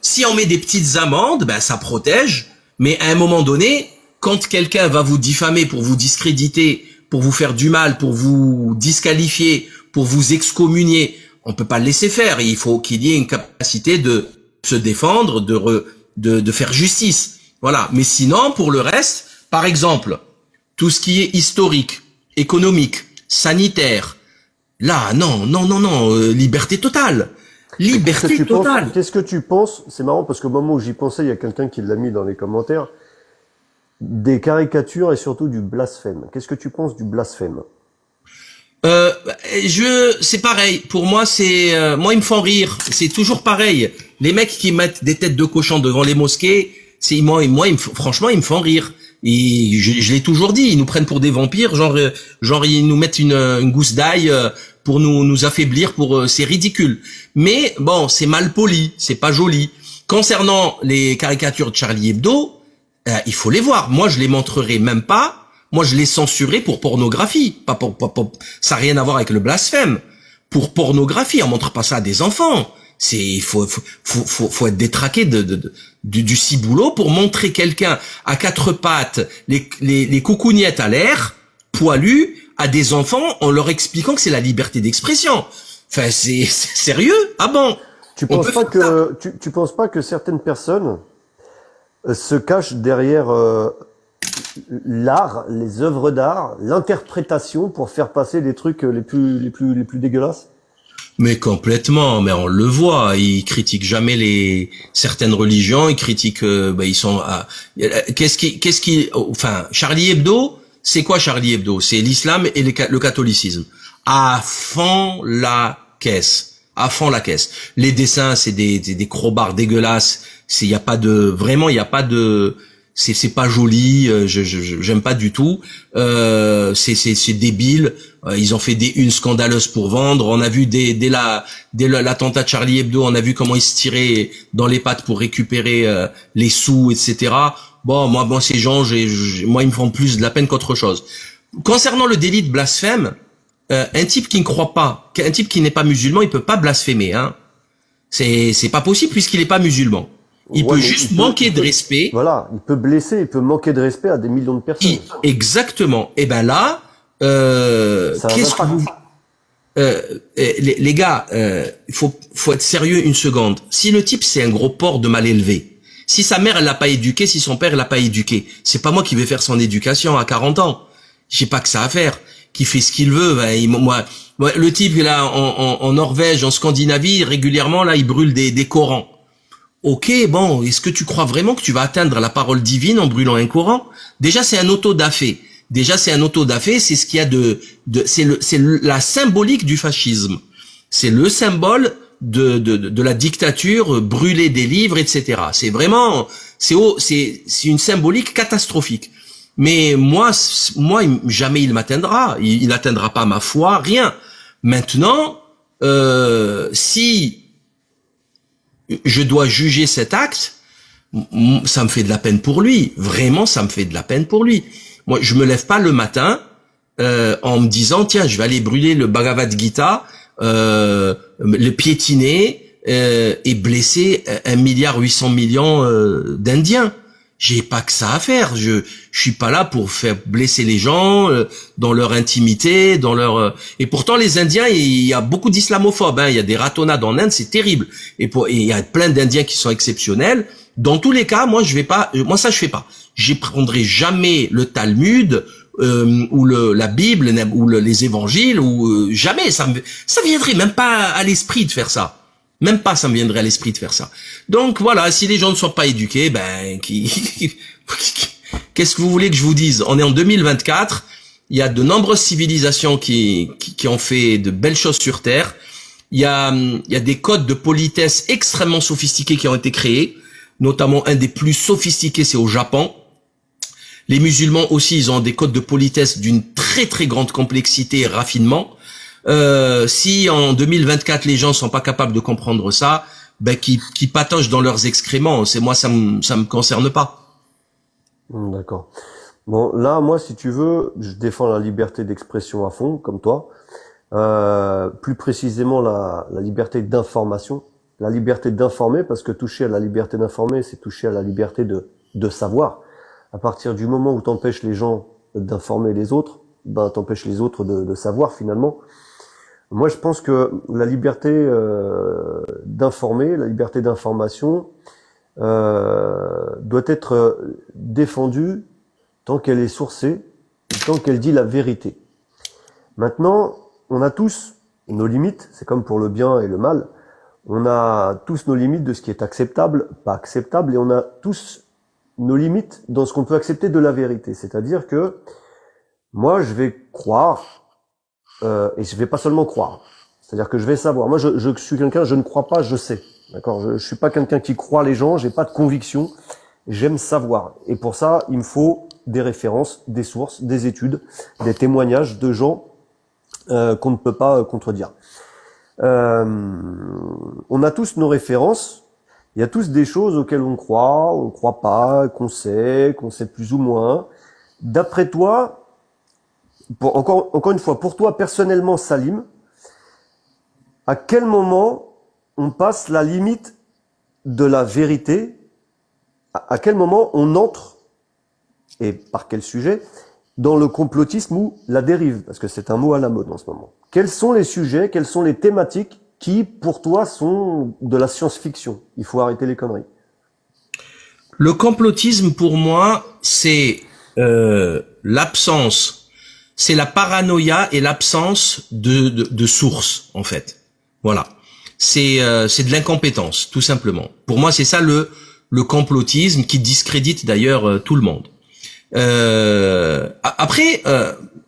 si on met des petites amendes, ça protège, mais à un moment donné, quand quelqu'un va vous diffamer pour vous discréditer, pour vous faire du mal, pour vous disqualifier, pour vous excommunier, on peut pas le laisser faire, il faut qu'il y ait une capacité de se défendre, de faire justice. Voilà, mais sinon pour le reste, par exemple, tout ce qui est historique, économique, sanitaire, là, non, liberté totale. Liberté totale. Qu'est-ce que tu penses? C'est marrant parce qu'au moment où j'y pensais, il y a quelqu'un qui l'a mis dans les commentaires. Des caricatures et surtout du blasphème. Qu'est-ce que tu penses du blasphème? C'est pareil. Pour moi, moi, ils me font rire. C'est toujours pareil. Les mecs qui mettent des têtes de cochon devant les mosquées, franchement, ils me font rire. Et je l'ai toujours dit, ils nous prennent pour des vampires, genre ils nous mettent une gousse d'ail pour nous affaiblir, c'est ridicule. Mais bon, c'est mal poli, c'est pas joli. Concernant les caricatures de Charlie Hebdo, il faut les voir. Moi, je les montrerai même pas. Moi, je les censurerai pour pornographie, pas pour ça n'a rien à voir avec le blasphème. Pour pornographie, on montre pas ça à des enfants. Faut être détraqué du ciboulot pour montrer quelqu'un à quatre pattes, les coucougnettes à l'air, poilu, à des enfants, en leur expliquant que c'est la liberté d'expression. Enfin, c'est sérieux? Ah bon? Tu penses pas que certaines personnes se cachent derrière l'art, les œuvres d'art, l'interprétation pour faire passer les trucs les plus dégueulasses? Mais complètement, mais on le voit, ils critiquent jamais certaines religions, ils critiquent ils sont enfin Charlie Hebdo, c'est quoi Charlie Hebdo? C'est l'islam et le catholicisme. À fond la caisse. À fond la caisse. Les dessins, c'est des crobards dégueulasses, il y a pas de c'est pas joli, j'aime pas du tout. C'est débile. Ils ont fait des unes scandaleuses pour vendre. On a vu dès l'attentat de Charlie Hebdo, on a vu comment ils se tiraient dans les pattes pour récupérer les sous, etc. Bon, moi ces gens, moi ils me font plus de la peine qu'autre chose. Concernant le délit de blasphème, un type qui ne croit pas, un type qui n'est pas musulman, il peut pas blasphémer, hein. C'est pas possible puisqu'il n'est pas musulman. Il peut juste manquer de respect. Voilà, il peut blesser, il peut manquer de respect à des millions de personnes. Exactement. Et ben là, qu'est-ce que vous... les gars, il faut être sérieux une seconde. Si le type c'est un gros porc de mal élevé, si sa mère elle l'a pas éduqué, si son père l'a pas éduqué, c'est pas moi qui vais faire son éducation à 40 ans. J'ai pas que ça à faire. Qui fait ce qu'il veut. Moi, le type là en Norvège, en Scandinavie, régulièrement là, il brûle des Corans. Ok, bon, est-ce que tu crois vraiment que tu vas atteindre la parole divine en brûlant un Coran? Déjà, c'est un auto-da-fé. C'est ce qu'il y a c'est la symbolique du fascisme. C'est le symbole de la dictature, brûler des livres, etc. C'est vraiment, c'est une symbolique catastrophique. Mais moi, jamais il m'atteindra. Il n'atteindra pas ma foi, rien. Maintenant, si je dois juger cet acte, ça me fait de la peine pour lui. Vraiment, ça me fait de la peine pour lui. Moi, je me lève pas le matin en me disant tiens, je vais aller brûler le Bhagavad Gita, le piétiner et blesser 1,8 milliard d'Indiens. J'ai pas que ça à faire. Je suis pas là pour faire blesser les gens dans leur intimité, dans leur. Et pourtant les Indiens, il y a beaucoup d'islamophobes. Hein. Il y a des ratonnades en Inde, c'est terrible. Et il y a plein d'Indiens qui sont exceptionnels. Dans tous les cas, moi je vais pas. Moi ça je fais pas. Je prendrai jamais le Talmud ou la Bible ou les Évangiles ou jamais. Ça viendrait même pas à l'esprit de faire ça. Même pas, ça me viendrait à l'esprit de faire ça. Donc voilà, si les gens ne sont pas éduqués, qu'est-ce que vous voulez que je vous dise? On est en 2024, il y a de nombreuses civilisations qui ont fait de belles choses sur Terre. Il y a des codes de politesse extrêmement sophistiqués qui ont été créés, notamment un des plus sophistiqués, c'est au Japon. Les musulmans aussi, ils ont des codes de politesse d'une très très grande complexité et raffinement. Si en 2024 les gens sont pas capables de comprendre ça, qui patauchent dans leurs excréments. Ça me concerne pas. D'accord. Bon, là, moi, si tu veux, je défends la liberté d'expression à fond, comme toi. Plus précisément, la liberté d'information, la liberté d'informer, parce que toucher à la liberté d'informer, c'est toucher à la liberté de savoir. À partir du moment où t'empêches les gens d'informer les autres, t'empêches les autres de savoir finalement. Moi, je pense que la liberté d'informer, la liberté d'information doit être défendue tant qu'elle est sourcée, tant qu'elle dit la vérité. Maintenant, on a tous nos limites, c'est comme pour le bien et le mal. On a tous nos limites de ce qui est acceptable, pas acceptable, et on a tous nos limites dans ce qu'on peut accepter de la vérité. C'est-à-dire que moi, je vais croire, et je vais pas seulement croire. C'est-à-dire que je vais savoir. Moi, je suis quelqu'un, je ne crois pas, je sais. D'accord? Je suis pas quelqu'un qui croit les gens, j'ai pas de conviction. J'aime savoir. Et pour ça, il me faut des références, des sources, des études, des témoignages de gens qu'on ne peut pas contredire. On a tous nos références. Il y a tous des choses auxquelles on croit pas, qu'on sait plus ou moins. D'après toi, encore une fois, pour toi personnellement, Salim, à quel moment on passe la limite de la vérité? À quel moment on entre, et par quel sujet, dans le complotisme ou la dérive? Parce que c'est un mot à la mode en ce moment. Quels sont les sujets, quelles sont les thématiques qui, pour toi, sont de la science-fiction? Il faut arrêter les conneries. Le complotisme, pour moi, c'est l'absence, c'est la paranoïa et l'absence de source, en fait. Voilà. C'est de l'incompétence, tout simplement. Pour moi, c'est ça le complotisme qui discrédite d'ailleurs tout le monde. Après,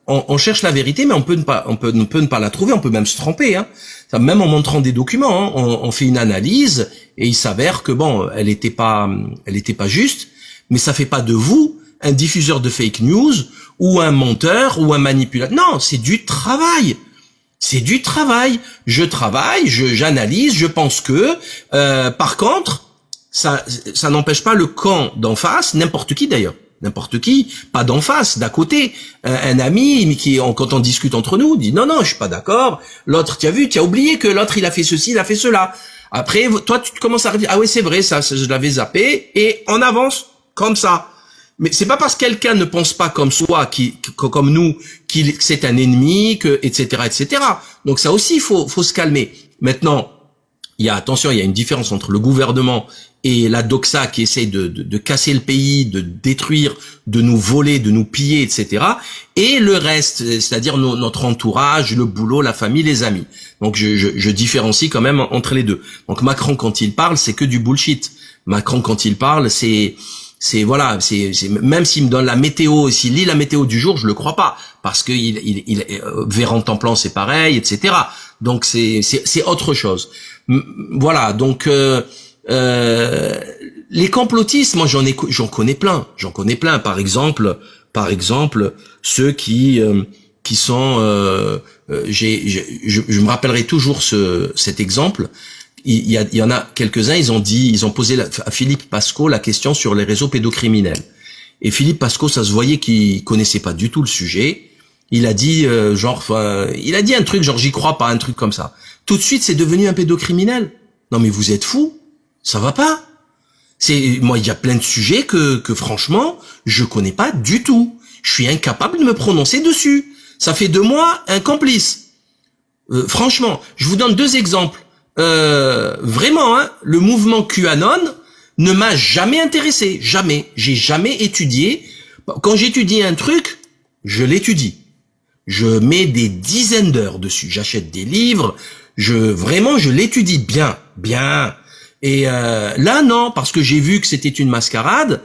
on cherche la vérité, mais on peut ne pas la trouver, on peut même se tromper, hein. Même en montrant des documents, hein, on fait une analyse et il s'avère que bon, elle était pas juste, mais ça fait pas de vous un diffuseur de fake news ou un menteur ou un manipulateur. Non, c'est du travail. C'est du travail. Je travaille, j'analyse, je pense que. Par contre, ça n'empêche pas le camp d'en face, n'importe qui d'ailleurs. N'importe qui, pas d'en face, d'à côté. Un ami qui, quand on discute entre nous, dit non, je suis pas d'accord. L'autre, tu as oublié que l'autre il a fait ceci, il a fait cela. Après, toi, tu commences à dire ah oui c'est vrai, ça, je l'avais zappé, et on avance comme ça. Mais c'est pas parce que quelqu'un ne pense pas comme soi, comme nous, que c'est un ennemi, etc. Donc ça aussi, faut se calmer. Maintenant, il y a une différence entre le gouvernement et la doxa qui essaye de casser le pays, de détruire, de nous voler, de nous piller, etc. Et le reste, c'est-à-dire notre entourage, le boulot, la famille, les amis. Donc je différencie quand même entre les deux. Donc Macron, quand il parle, c'est que du bullshit. Macron, quand il parle, c'est même s'il me donne la météo, s'il lit la météo du jour, je le crois pas, parce que Véran-Templan c'est pareil, etc. Donc c'est autre chose. Voilà, donc les complotistes, moi j'en connais plein. Par exemple ceux qui sont je me rappellerai toujours cet exemple. Il y en a quelques-uns, ils ont posé à Philippe Pasco la question sur les réseaux pédocriminels. Et Philippe Pasco, ça se voyait qu'il connaissait pas du tout le sujet. Il a dit il a dit un truc genre j'y crois pas, un truc comme ça. Tout de suite, c'est devenu un pédocriminel. Non mais vous êtes fous, ça va pas. Moi, il y a plein de sujets que franchement, je connais pas du tout. Je suis incapable de me prononcer dessus. Ça fait de moi un complice. Franchement, je vous donne deux exemples. Vraiment, hein, le mouvement QAnon ne m'a jamais intéressé, jamais. J'ai jamais étudié. Quand j'étudie un truc, je l'étudie. Je mets des dizaines d'heures dessus. J'achète des livres. Je l'étudie bien. Et là, non, parce que j'ai vu que c'était une mascarade.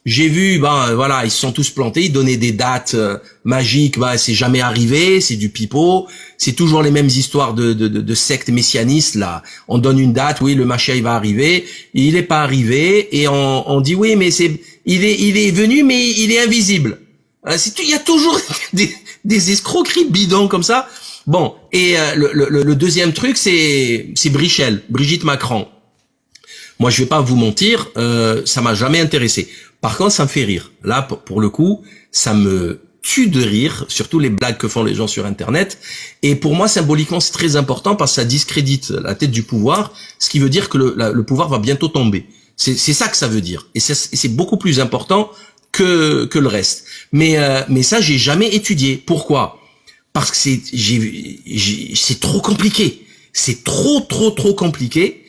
J'ai vu, voilà, ils se sont tous plantés, ils donnaient des dates magiques, c'est jamais arrivé, c'est du pipeau, c'est toujours les mêmes histoires de sectes messianistes, là. On donne une date, oui, le machin, il va arriver, il est pas arrivé, et on dit, oui, mais il est venu, mais il est invisible. Il y a toujours des escroqueries bidons comme ça. Bon, et le deuxième truc, c'est Brigitte Macron. Moi, je vais pas vous mentir, ça m'a jamais intéressé. Par contre, ça me fait rire. Là, pour le coup, ça me tue de rire, surtout les blagues que font les gens sur Internet. Et pour moi, symboliquement, c'est très important parce que ça discrédite la tête du pouvoir, ce qui veut dire que le pouvoir va bientôt tomber. C'est ça que ça veut dire. Et c'est beaucoup plus important que le reste. Mais ça, j'ai jamais étudié. Pourquoi? Parce que c'est trop compliqué. C'est trop compliqué.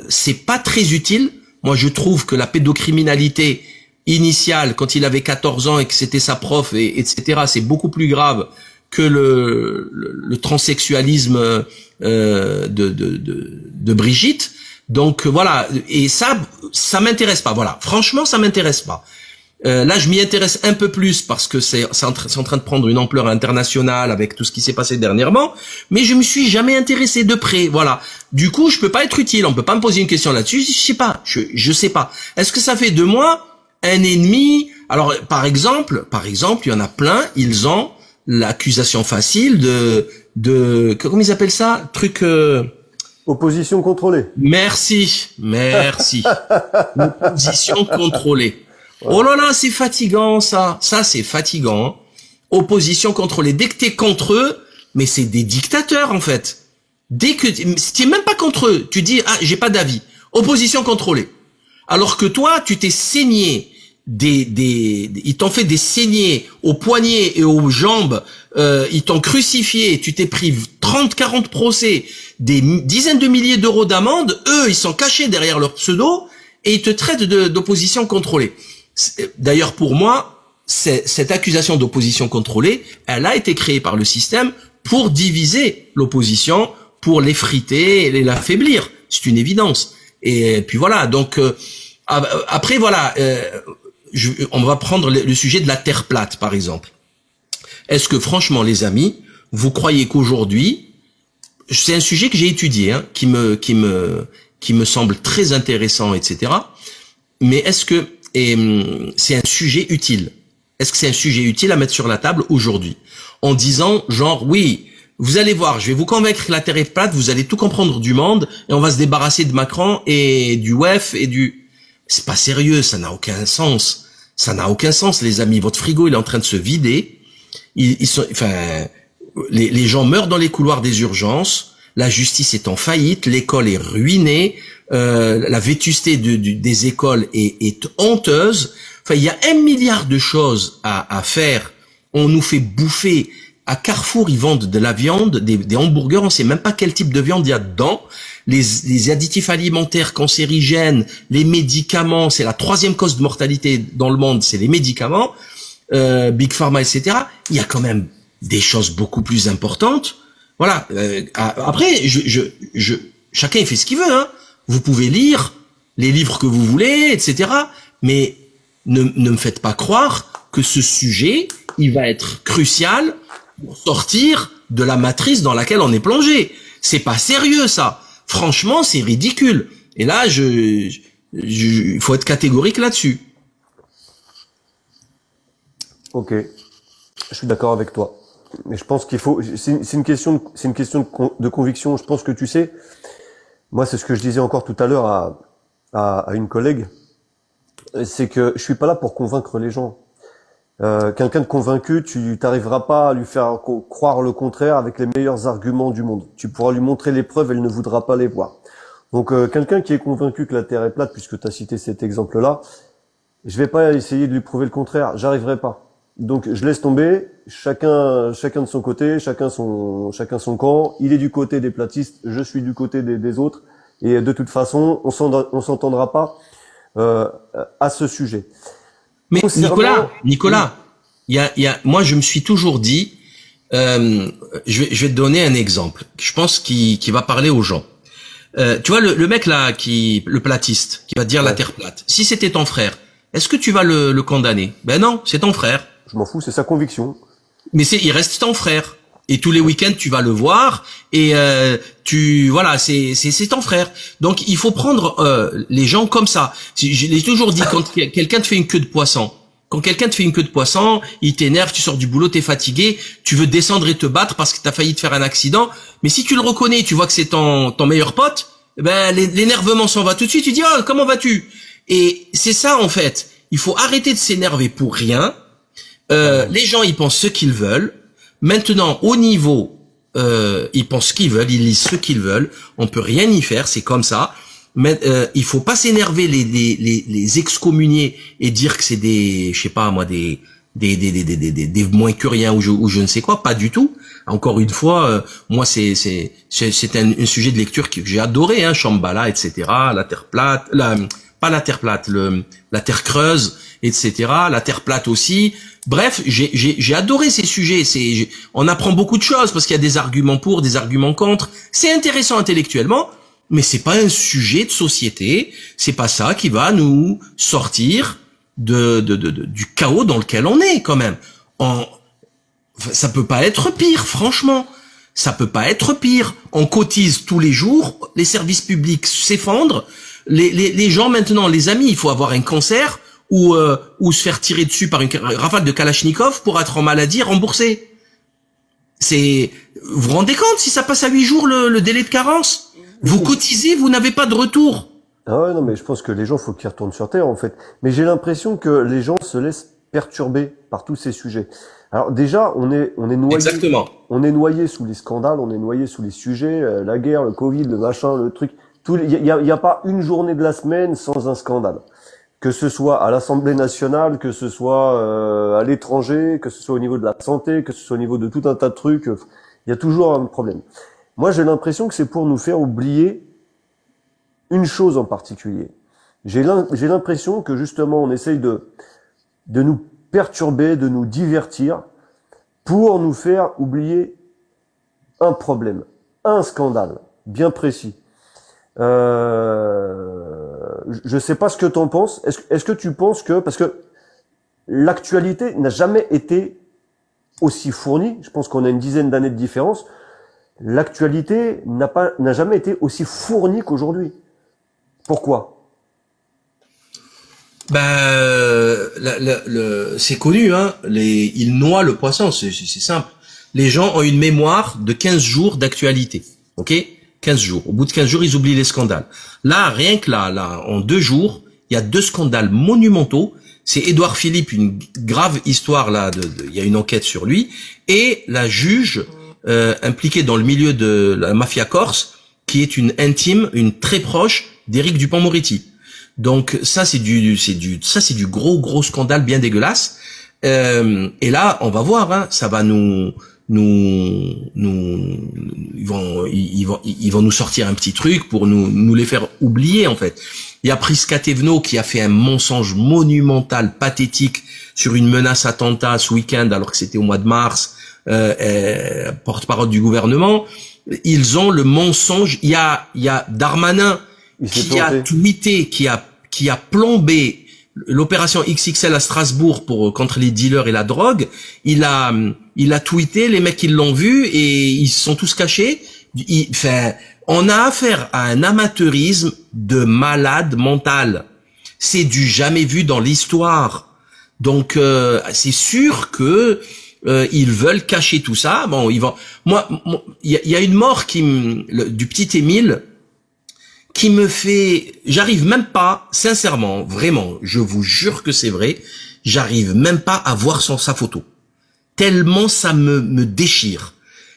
C'est pas très utile. Moi, je trouve que la pédocriminalité initiale, quand il avait 14 ans et que c'était sa prof, etc., c'est beaucoup plus grave que le transsexualisme de Brigitte. Donc voilà, et ça m'intéresse pas. Voilà, franchement, ça m'intéresse pas. Là, je m'y intéresse un peu plus parce que c'est en train de prendre une ampleur internationale avec tout ce qui s'est passé dernièrement, mais je me suis jamais intéressé de près. Voilà. Du coup, je peux pas être utile. On peut pas me poser une question là-dessus. Je sais pas. Je sais pas. Est-ce que ça fait de moi un ennemi. Alors, par exemple, il y en a plein, ils ont l'accusation facile comment ils appellent ça? Opposition contrôlée. Merci. Opposition contrôlée. Oh là là, c'est fatigant, ça. Ça, c'est fatigant. Opposition contrôlée. Dès que t'es contre eux, mais c'est des dictateurs, en fait. Dès que t'es même pas contre eux, tu dis, ah, j'ai pas d'avis. Opposition contrôlée. Alors que toi, tu t'es saigné ils t'ont fait des saignées aux poignets et aux jambes, ils t'ont crucifié, tu t'es pris 30-40 procès, des dizaines de milliers d'euros d'amende, eux, ils sont cachés derrière leur pseudo et ils te traitent d'opposition contrôlée. D'ailleurs, pour moi, cette accusation d'opposition contrôlée, elle a été créée par le système pour diviser l'opposition, pour l'effriter et l'affaiblir. C'est une évidence. Et puis voilà, donc après voilà, on va prendre le sujet de la Terre plate, par exemple. Est-ce que franchement, les amis, vous croyez qu'aujourd'hui, c'est un sujet que j'ai étudié, hein, qui me semble très intéressant, etc. Mais est-ce que c'est un sujet utile? Est-ce que c'est un sujet utile à mettre sur la table aujourd'hui, en disant genre oui, vous allez voir, je vais vous convaincre que la Terre est plate, vous allez tout comprendre du monde et on va se débarrasser de Macron et du WEF et du... C'est pas sérieux, ça n'a aucun sens. Ça n'a aucun sens, les amis. Votre frigo, il est en train de se vider. Les gens meurent dans les couloirs des urgences. La justice est en faillite. L'école est ruinée. La vétusté des écoles est honteuse. Enfin, il y a 1 milliard de choses à faire. On nous fait bouffer. À Carrefour, ils vendent de la viande, des hamburgers. On sait même pas quel type de viande il y a dedans. Les additifs alimentaires cancérigènes, les médicaments, c'est la 3e cause de mortalité dans le monde, c'est les médicaments, Big Pharma, etc. Il y a quand même des choses beaucoup plus importantes. Voilà. Après, chacun fait ce qu'il veut. Hein. Vous pouvez lire les livres que vous voulez, etc. Mais ne me faites pas croire que ce sujet, il va être crucial pour sortir de la matrice dans laquelle on est plongé. C'est pas sérieux, ça. Franchement, c'est ridicule. Et là, il faut être catégorique là-dessus. Ok, je suis d'accord avec toi. Mais je pense qu'il faut. C'est une question de conviction. Je pense que tu sais. Moi, c'est ce que je disais encore tout à l'heure à une collègue. C'est que je suis pas là pour convaincre les gens. Quelqu'un de convaincu, tu t'arriveras pas à lui faire croire le contraire avec les meilleurs arguments du monde. Tu pourras lui montrer les preuves, elle ne voudra pas les voir. Donc quelqu'un qui est convaincu que la Terre est plate, puisque tu as cité cet exemple-là, je vais pas essayer de lui prouver le contraire, j'arriverai pas. Donc je laisse tomber, chacun de son côté, chacun son camp. Il est du côté des platistes, je suis du côté des autres, et de toute façon, on s'entendra pas à ce sujet. Mais Nicolas, moi je me suis toujours dit, je vais te donner un exemple. Je pense qui va parler aux gens. Tu vois le mec là le platiste, qui va te dire la Terre plate. Si c'était ton frère, est-ce que tu vas le condamner? Ben non, c'est ton frère. Je m'en fous, c'est sa conviction. Mais il reste ton frère. Et tous les week-ends tu vas le voir et c'est ton frère. Donc il faut prendre les gens comme ça. Je l'ai toujours dit, quand quelqu'un te fait une queue de poisson, il t'énerve, tu sors du boulot, t'es fatigué, tu veux descendre et te battre parce que t'as failli te faire un accident. Mais si tu le reconnais, tu vois que c'est ton meilleur pote, ben l'énervement s'en va tout de suite. Tu dis oh comment vas-tu? Et c'est ça en fait. Il faut arrêter de s'énerver pour rien. Les gens ils pensent ce qu'ils veulent. Maintenant, au niveau, ils pensent ce qu'ils veulent, ils lisent ce qu'ils veulent. On peut rien y faire, c'est comme ça. Mais il faut pas s'énerver les excommunier et dire que c'est des, je sais pas moi, des moins que rien ou je ne sais quoi. Pas du tout. Encore une fois, moi c'est un sujet de lecture que j'ai adoré, hein, Shambhala, etc. La Terre plate, pas la Terre plate, la Terre creuse, etc. La Terre plate aussi. Bref, j'ai adoré ces sujets. On apprend beaucoup de choses parce qu'il y a des arguments pour, des arguments contre. C'est intéressant intellectuellement, mais c'est pas un sujet de société. C'est pas ça qui va nous sortir du chaos dans lequel on est quand même. Ça peut pas être pire, franchement. Ça peut pas être pire. On cotise tous les jours, les services publics s'effondrent. Les gens maintenant, les amis, il faut avoir un cancer. ou se faire tirer dessus par une rafale de Kalachnikov pour être en maladie remboursé. Vous vous rendez compte si ça passe à 8 jours le délai de carence? Vous cotisez, vous n'avez pas de retour. Ah ouais, non, mais je pense que les gens, faut qu'ils retournent sur Terre, en fait. Mais j'ai l'impression que les gens se laissent perturber par tous ces sujets. Alors déjà, on est noyé. Exactement. On est noyé sous les scandales, on est noyé sous les sujets, la guerre, le Covid, le machin, le truc. Il y a pas une journée de la semaine sans un scandale. Que ce soit à l'Assemblée nationale, que ce soit à l'étranger, que ce soit au niveau de la santé, que ce soit au niveau de tout un tas de trucs, il y a toujours un problème. Moi, j'ai l'impression que c'est pour nous faire oublier une chose en particulier. J'ai l'impression que justement, on essaye de nous perturber, de nous divertir, pour nous faire oublier un problème, un scandale bien précis. Je sais pas ce que t'en penses. Est-ce que tu penses que, parce que l'actualité n'a jamais été aussi fournie, je pense qu'on a une dizaine d'années de différence, l'actualité n'a jamais été aussi fournie qu'aujourd'hui. Pourquoi? C'est connu, hein. Ils noient le poisson, c'est simple. Les gens ont une mémoire de 15 jours d'actualité. Ok? 15 jours. Au bout de 15 jours, ils oublient les scandales. Là, rien que là, en 2 jours, il y a 2 scandales monumentaux. C'est Édouard Philippe, une grave histoire là, il y a une enquête sur lui, et la juge impliquée dans le milieu de la mafia corse, qui est une intime, une très proche d'Éric Dupond-Moretti. Donc ça c'est du gros scandale bien dégueulasse. Et là, on va voir, hein, ça va ils vont nous sortir un petit truc pour nous les faire oublier en fait. Il y a Prisca Thévenot qui a fait un mensonge monumental, pathétique sur une menace attentat ce week-end alors que c'était au mois de mars, porte-parole du gouvernement. Ils ont le mensonge. Il y a Darmanin qui a tweeté, qui a plombé l'opération XXL à Strasbourg contre les dealers et la drogue. Il a tweeté, les mecs ils l'ont vu et ils se sont tous cachés. On a affaire à un amateurisme de malade mental. C'est du jamais vu dans l'histoire. Donc c'est sûr que ils veulent cacher tout ça. Bon, il y a une mort du petit Émile qui me fait, j'arrive même pas, sincèrement, vraiment, je vous jure que c'est vrai, j'arrive même pas à voir sa photo. Tellement ça me déchire.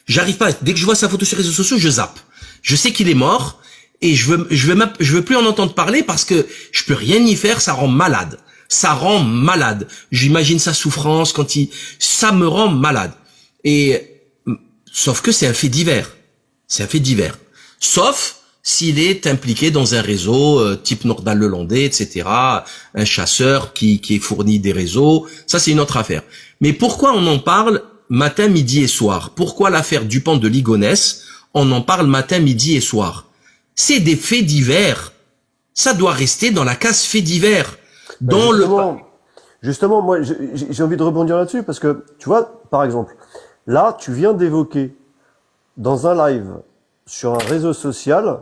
J'arrive pas, dès que je vois sa photo sur les réseaux sociaux, je zappe. Je sais qu'il est mort, et je veux plus en entendre parler parce que je peux rien y faire, ça rend malade. Ça rend malade. J'imagine sa souffrance ça me rend malade. Sauf que c'est un fait divers. C'est un fait divers. Sauf s'il est impliqué dans un réseau type Nordal-Lelandais, etc., un chasseur qui est fourni des réseaux, ça c'est une autre affaire. Mais pourquoi on en parle matin, midi et soir? Pourquoi l'affaire Dupont de Ligonnès, on en parle matin, midi et soir? C'est des faits divers. Ça doit rester dans la case faits divers. Justement, moi j'ai envie de rebondir là-dessus parce que, tu vois, par exemple, là tu viens d'évoquer dans un live sur un réseau social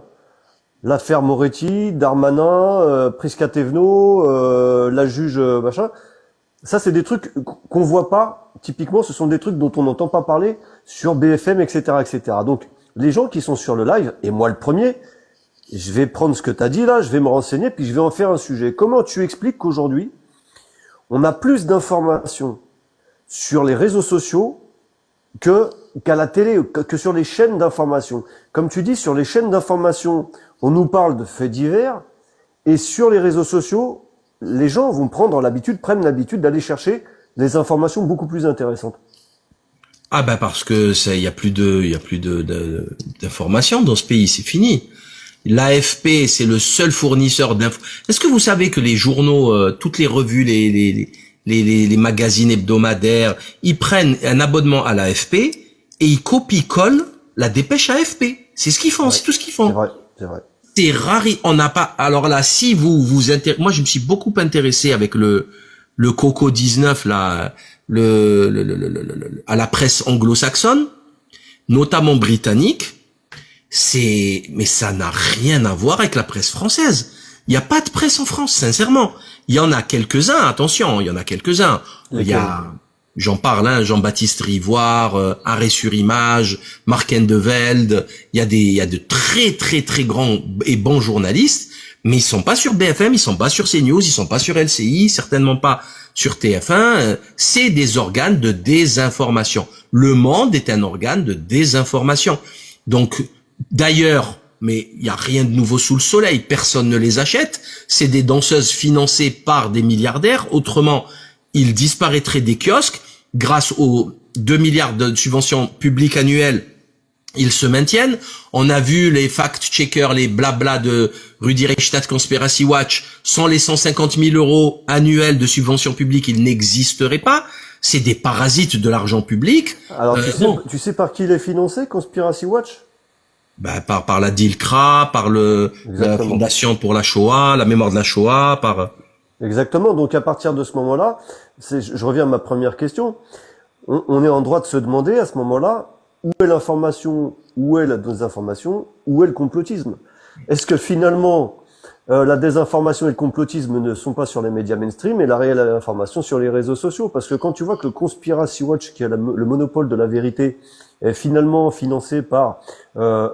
l'affaire Moretti, Darmanin, Prisca Thévenot, la juge machin. Ça, c'est des trucs qu'on voit pas. Typiquement, ce sont des trucs dont on n'entend pas parler sur BFM, etc., etc. Donc, les gens qui sont sur le live, et moi le premier, je vais prendre ce que tu as dit là, je vais me renseigner, puis je vais en faire un sujet. Comment tu expliques qu'aujourd'hui, on a plus d'informations sur les réseaux sociaux qu'à la télé, que sur les chaînes d'information? Comme tu dis, sur les chaînes d'information, on nous parle de faits divers, et sur les réseaux sociaux, les gens prennent l'habitude d'aller chercher des informations beaucoup plus intéressantes. Ah ben parce que il y a plus d'informations dans ce pays, c'est fini. L'AFP, c'est le seul fournisseur d'infos. Est-ce que vous savez que les journaux, toutes les revues, les magazines hebdomadaires, ils prennent un abonnement à l'AFP et ils copient-collent la dépêche AFP. C'est ce qu'ils font, ouais, c'est tout ce qu'ils font. C'est vrai. C'est rare, on n'a pas. Alors là, si moi je me suis beaucoup intéressé avec le Coco 19 là, à la presse anglo-saxonne, notamment britannique. Mais ça n'a rien à voir avec la presse française. Il n'y a pas de presse en France, sincèrement. Il y en a quelques-uns, attention, il y en a quelques-uns. Il y a, j'en parle, hein, Jean-Baptiste Rivoire, Arrêt sur Image, Mark Endeveld. Il y a de très très très grands et bons journalistes, mais ils sont pas sur BFM, ils sont pas sur CNews, ils sont pas sur LCI, certainement pas sur TF1. C'est des organes de désinformation. Le Monde est un organe de désinformation. Donc, d'ailleurs, mais il y a rien de nouveau sous le soleil, personne ne les achète. C'est des danseuses financées par des milliardaires. Autrement, ils disparaîtraient des kiosques. Grâce aux 2 milliards de subventions publiques annuelles, ils se maintiennent. On a vu les fact-checkers, les blabla de Rudi Reichstadt Conspiracy Watch. Sans les 150 000 € annuels de subventions publiques, ils n'existeraient pas. C'est des parasites de l'argent public. Alors, tu sais par qui il est financé, Conspiracy Watch? Par la DILCRA, par la Fondation pour la Shoah, la mémoire de la Shoah, Exactement. Donc, à partir de ce moment-là, je reviens à ma première question. On est en droit de se demander, à ce moment-là, où est l'information, où est la désinformation, où est le complotisme? Est-ce que finalement, la désinformation et le complotisme ne sont pas sur les médias mainstream et la réelle information sur les réseaux sociaux? Parce que quand tu vois que le Conspiracy Watch, qui a le monopole de la vérité, est finalement financé par la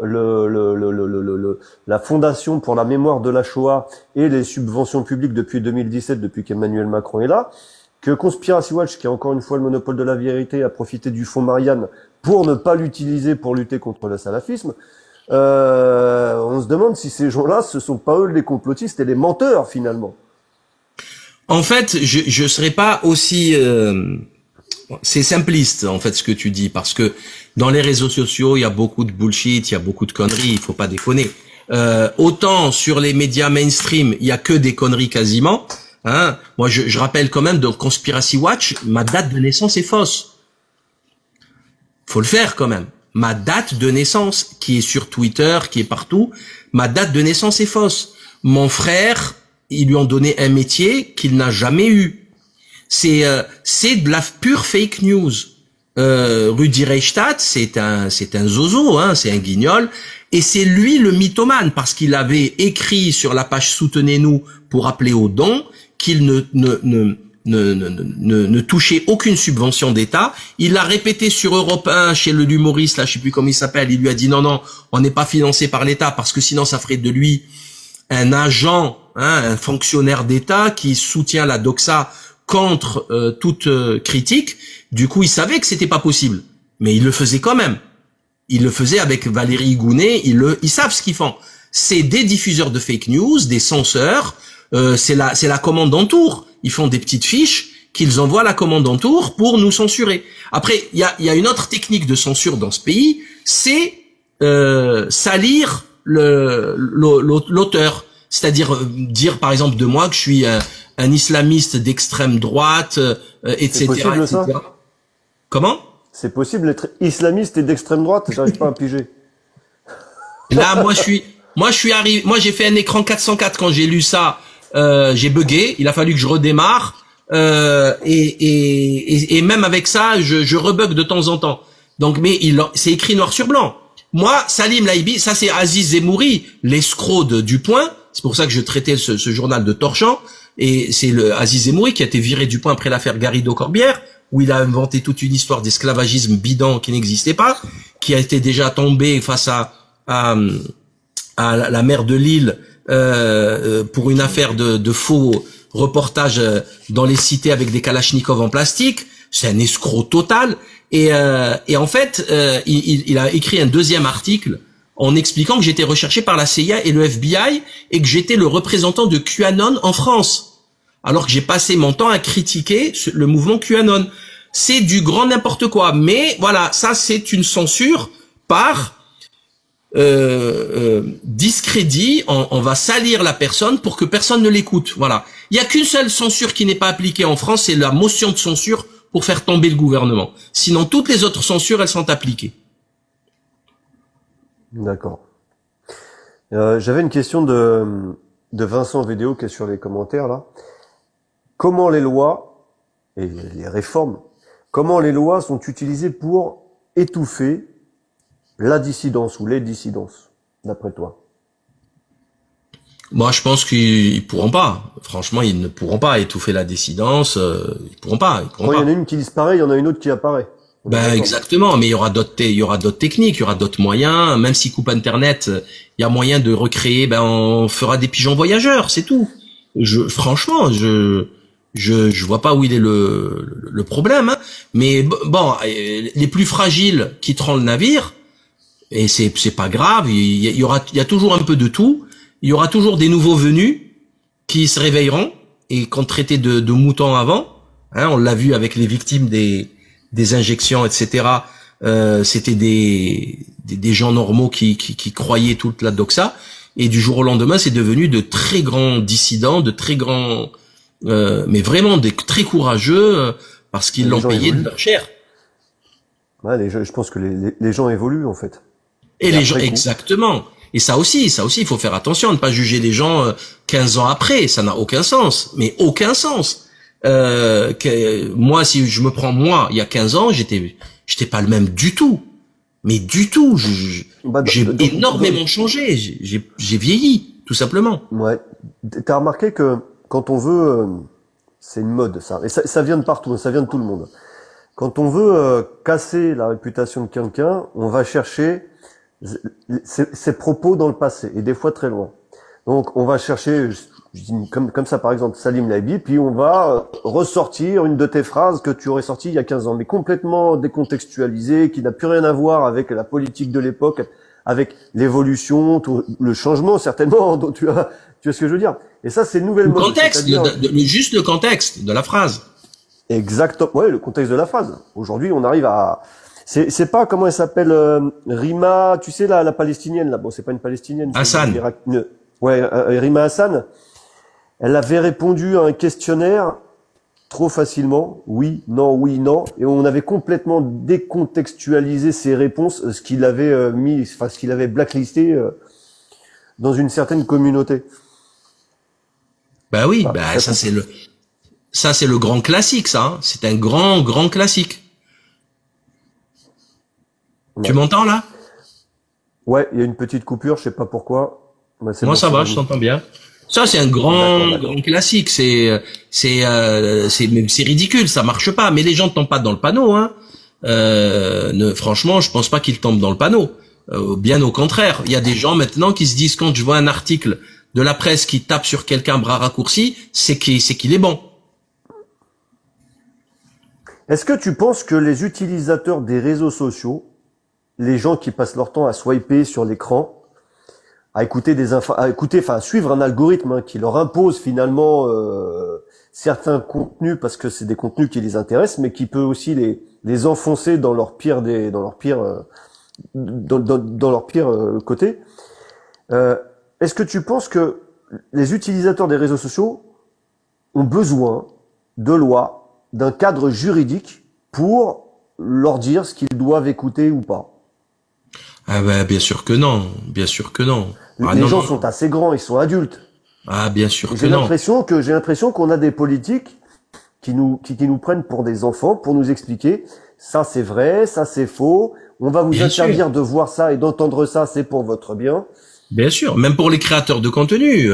Fondation pour la mémoire de la Shoah et les subventions publiques depuis 2017, depuis qu'Emmanuel Macron est là, que Conspiracy Watch, qui a encore une fois le monopole de la vérité, a profité du fonds Marianne pour ne pas l'utiliser pour lutter contre le salafisme, on se demande si ces gens-là, ce sont pas eux les complotistes et les menteurs finalement. En fait, je serais pas aussi... c'est simpliste en fait ce que tu dis, parce que dans les réseaux sociaux, il y a beaucoup de bullshit, il y a beaucoup de conneries, il faut pas déconner. Autant sur les médias mainstream, il y a que des conneries quasiment. Hein. Moi, je rappelle quand même, de Conspiracy Watch, ma date de naissance est fausse. Faut le faire quand même. Ma date de naissance, qui est sur Twitter, qui est partout, ma date de naissance est fausse. Mon frère, ils lui ont donné un métier qu'il n'a jamais eu. C'est de la pure fake news. Rudi Reichstadt, c'est un zozo, hein, c'est un guignol, et c'est lui le mythomane, parce qu'il avait écrit sur la page Soutenez-nous pour appeler aux dons qu'il ne touchait aucune subvention d'État. Il l'a répété sur Europe 1 chez l'humoriste, là, je sais plus comment il s'appelle. Il lui a dit non, on n'est pas financé par l'État, parce que sinon ça ferait de lui un agent, hein, un fonctionnaire d'État qui soutient la doxa contre toute critique. Du coup, il savait que c'était pas possible, mais il le faisait quand même. Il le faisait avec Valérie Gounet. Ils savent ce qu'ils font. C'est des diffuseurs de fake news, des censeurs. C'est la commande en tour. Ils font des petites fiches qu'ils envoient à la commande en tour pour nous censurer. Après, il y a une autre technique de censure dans ce pays, c'est salir l'auteur. C'est-à-dire dire par exemple de moi que je suis un islamiste d'extrême droite, etc. C'est possible, etc. ça? Comment? C'est possible d'être islamiste et d'extrême droite? J'arrive pas à piger. Là, moi j'ai fait un écran 404 quand j'ai lu ça. J'ai bugué. Il a fallu que je redémarre. Et même avec ça, je rebug de temps en temps. Donc, mais c'est écrit noir sur blanc. Moi, Salim Laibi, ça c'est Aziz Zemouri, l'escroc du Point. C'est pour ça que je traitais ce journal de torchant. Et c'est le Aziz Zemouri qui a été viré du Point après l'affaire Garrido-Corbière, où il a inventé toute une histoire d'esclavagisme bidon qui n'existait pas, qui a été déjà tombé face à la maire de Lille pour une affaire de faux reportages dans les cités avec des kalachnikovs en plastique. C'est un escroc total. Et en fait, il a écrit un deuxième article en expliquant que j'étais recherché par la CIA et le FBI et que j'étais le représentant de QAnon en France. Alors que j'ai passé mon temps à critiquer le mouvement QAnon. C'est du grand n'importe quoi. Mais voilà, ça c'est une censure par discrédit. On va salir la personne pour que personne ne l'écoute. Voilà. Il y a qu'une seule censure qui n'est pas appliquée en France, c'est la motion de censure pour faire tomber le gouvernement. Sinon, toutes les autres censures, elles sont appliquées. D'accord. J'avais une question de Vincent Vidéo qui est sur les commentaires là. Comment les lois et les réformes, comment les lois sont utilisées pour étouffer la dissidence ou les dissidences, d'après toi? Moi, je pense qu'ils pourront pas. Franchement, ils ne pourront pas étouffer la dissidence. Ils pourront pas. Ils pourront Quand il y pas. en a une qui disparaît, il y en a une autre qui apparaît. On est Ben d'accord. exactement, mais il y aura d'autres techniques, il y aura d'autres moyens. Même s'ils coupent Internet, il y a moyen de recréer. Ben on fera des pigeons voyageurs, c'est tout. Franchement, je vois pas où il est le problème. Hein. Mais bon, les plus fragiles quitteront le navire et c'est pas grave. Il y a toujours un peu de tout. Il y aura toujours des nouveaux venus qui se réveilleront et qu'on traitait de moutons avant. Hein, on l'a vu avec les victimes des injections, etc. C'était des gens normaux qui croyaient toute la doxa. Et du jour au lendemain, c'est devenu de très grands dissidents, de très grands, mais vraiment des très courageux parce qu'ils Les l'ont gens payé de évoluent. leur chair. Ouais, je pense que les gens évoluent en fait. Et Et les gens, après coup. exactement. Et ça aussi, il faut faire attention à ne pas juger les gens 15 ans après. Ça n'a aucun sens, mais aucun sens. Moi, si je me prends moi, il y a 15 ans, j'étais pas le même du tout. Mais du tout. Bah, J'ai énormément changé. J'ai vieilli, tout simplement. ouais. T'as remarqué que quand on veut, c'est une mode ça, et ça vient de partout, ça vient de tout le monde. Quand on veut casser la réputation de quelqu'un, on va chercher ses propos dans le passé, et des fois très loin. Donc on va chercher, je dis comme ça par exemple, Salim Laibi, puis on va ressortir une de tes phrases que tu aurais sorties il y a 15 ans, mais complètement décontextualisée, qui n'a plus rien à voir avec la politique de l'époque, avec l'évolution, le changement certainement dont tu vois ce que je veux dire. Et ça, c'est une nouvelle Le mode. contexte, C'est-à-dire, juste le contexte de la phrase. exactement, ouais, le contexte de la phrase. Aujourd'hui, on arrive à, c'est pas comment elle s'appelle, Rima, tu sais la palestinienne là. Bon, c'est pas une palestinienne. C'est Hassan. ouais, Rima Hassan. Elle avait répondu à un questionnaire trop facilement, oui, non, et on avait complètement décontextualisé ses réponses, ce qu'il avait ce qu'il avait blacklisté dans une certaine communauté. Bah oui, Enfin, bah ça c'est le grand classique, ça. Hein. C'est un grand classique. ouais. Tu m'entends là? Ouais, il y a une petite coupure, je sais pas pourquoi. Ouais, c'est Moi bon, ça c'est va, bon. je t'entends bien. Ça c'est un D'accord. grand classique. C'est ridicule, ça marche pas. Mais les gens ne tombent pas dans le panneau. Hein. Franchement, je pense pas qu'ils tombent dans le panneau. Bien au contraire, il y a des gens maintenant qui se disent quand je vois un article de la presse qui tape sur quelqu'un bras raccourci, c'est qu'il est bon. Est-ce que tu penses que les utilisateurs des réseaux sociaux, les gens qui passent leur temps à swiper sur l'écran, à écouter à suivre un algorithme hein, qui leur impose finalement certains contenus parce que c'est des contenus qui les intéressent, mais qui peut aussi les enfoncer dans leur pire dans leur pire côté. Est-ce que tu penses que les utilisateurs des réseaux sociaux ont besoin de lois, d'un cadre juridique pour leur dire ce qu'ils doivent écouter ou pas? Ah ben bien sûr que non, bien sûr que non. Ah Les non, gens non. sont assez grands, ils sont adultes. Ah bien sûr Et que non. j'ai l'impression qu'on a des politiques qui nous prennent pour des enfants pour nous expliquer ça c'est vrai, ça c'est faux, on va vous Bien sûr. interdire de voir ça et d'entendre ça, c'est pour votre bien. Bien sûr, même pour les créateurs de contenu,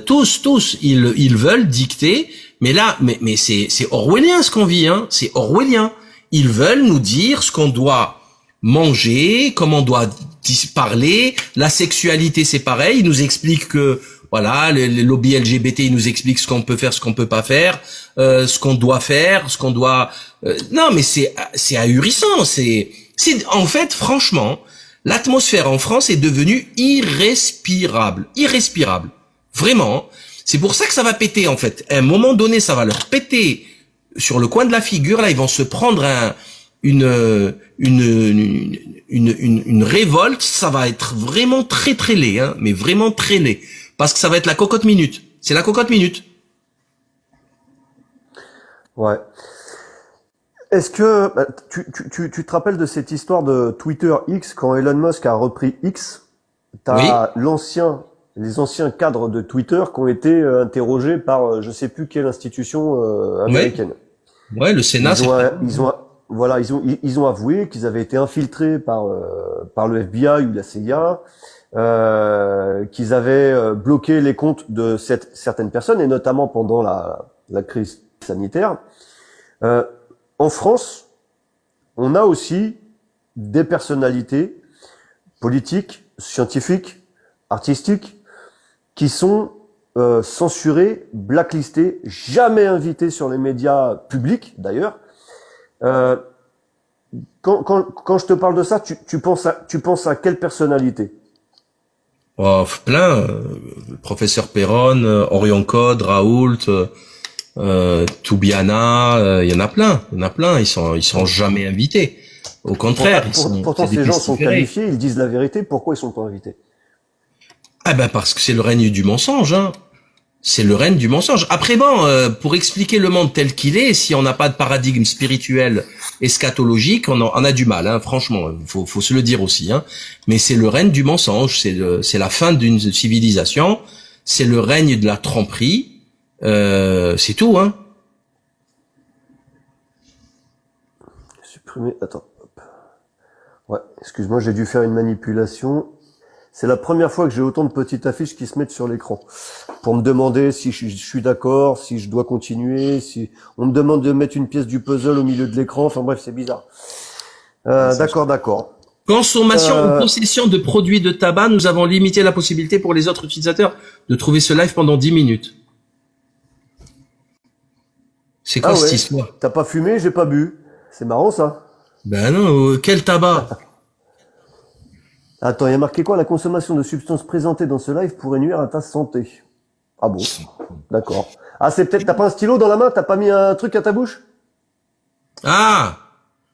tous, ils veulent dicter. Mais là, mais c'est orwellien ce qu'on vit, hein. C'est orwellien. Ils veulent nous dire ce qu'on doit manger, comment on doit parler. La sexualité, c'est pareil. Ils nous expliquent que voilà, les lobbies LGBT, ils nous expliquent ce qu'on peut faire, ce qu'on peut pas faire, ce qu'on doit faire, ce qu'on doit. Non, mais c'est ahurissant. C'est en fait, franchement. L'atmosphère en France est devenue irrespirable. Irrespirable. Vraiment. C'est pour ça que ça va péter, en fait. À un moment donné, ça va leur péter sur le coin de la figure. Là, ils vont se prendre une révolte. Ça va être vraiment très, très laid, hein. Mais vraiment très laid. Parce que ça va être la cocotte minute. C'est la cocotte minute. Ouais. Est-ce que tu te rappelles de cette histoire de Twitter X quand Elon Musk a repris X? T'as les anciens cadres de Twitter qui ont été interrogés par je sais plus quelle institution américaine. Ouais, le Sénat. Ils ont avoué qu'ils avaient été infiltrés par le FBI ou la CIA qu'ils avaient bloqué les comptes de certaines personnes, et notamment pendant la crise sanitaire. En France, on a aussi des personnalités politiques, scientifiques, artistiques, qui sont censurées, blacklistées, jamais invitées sur les médias publics d'ailleurs. Quand je te parle de ça, tu penses à quelle personnalité? Oh, plein. Professeur Perron, Orion Code, Raoult, Toubiana, il y en a plein. Ils sont jamais invités. Au contraire, pourtant ces gens sont qualifiés, ils disent la vérité. Pourquoi ils sont pas invités? Ah ben parce que c'est le règne du mensonge. Hein. C'est le règne du mensonge. Après bon, pour expliquer le monde tel qu'il est, si on n'a pas de paradigme spirituel, eschatologique, on a du mal. Hein, franchement, faut se le dire aussi. Hein. Mais c'est le règne du mensonge. C'est la fin d'une civilisation. C'est le règne de la tromperie. C'est tout. Hein. Supprimer. Attends. Ouais. Excuse-moi, j'ai dû faire une manipulation. C'est la première fois que j'ai autant de petites affiches qui se mettent sur l'écran pour me demander si je suis d'accord, si je dois continuer, si on me demande de mettre une pièce du puzzle au milieu de l'écran. Enfin bref, c'est bizarre. D'accord. Consommation ou possession de produits de tabac, nous avons limité la possibilité pour les autres utilisateurs de trouver ce live pendant 10 minutes. C'est quoi cette histoire? T'as pas fumé, j'ai pas bu. C'est marrant ça. Ben non, quel tabac? Attends, il y a marqué quoi? La consommation de substances présentées dans ce live pourrait nuire à ta santé. Ah bon? D'accord. Ah, c'est peut-être, t'as pas un stylo dans la main? T'as pas mis un truc à ta bouche? Ah!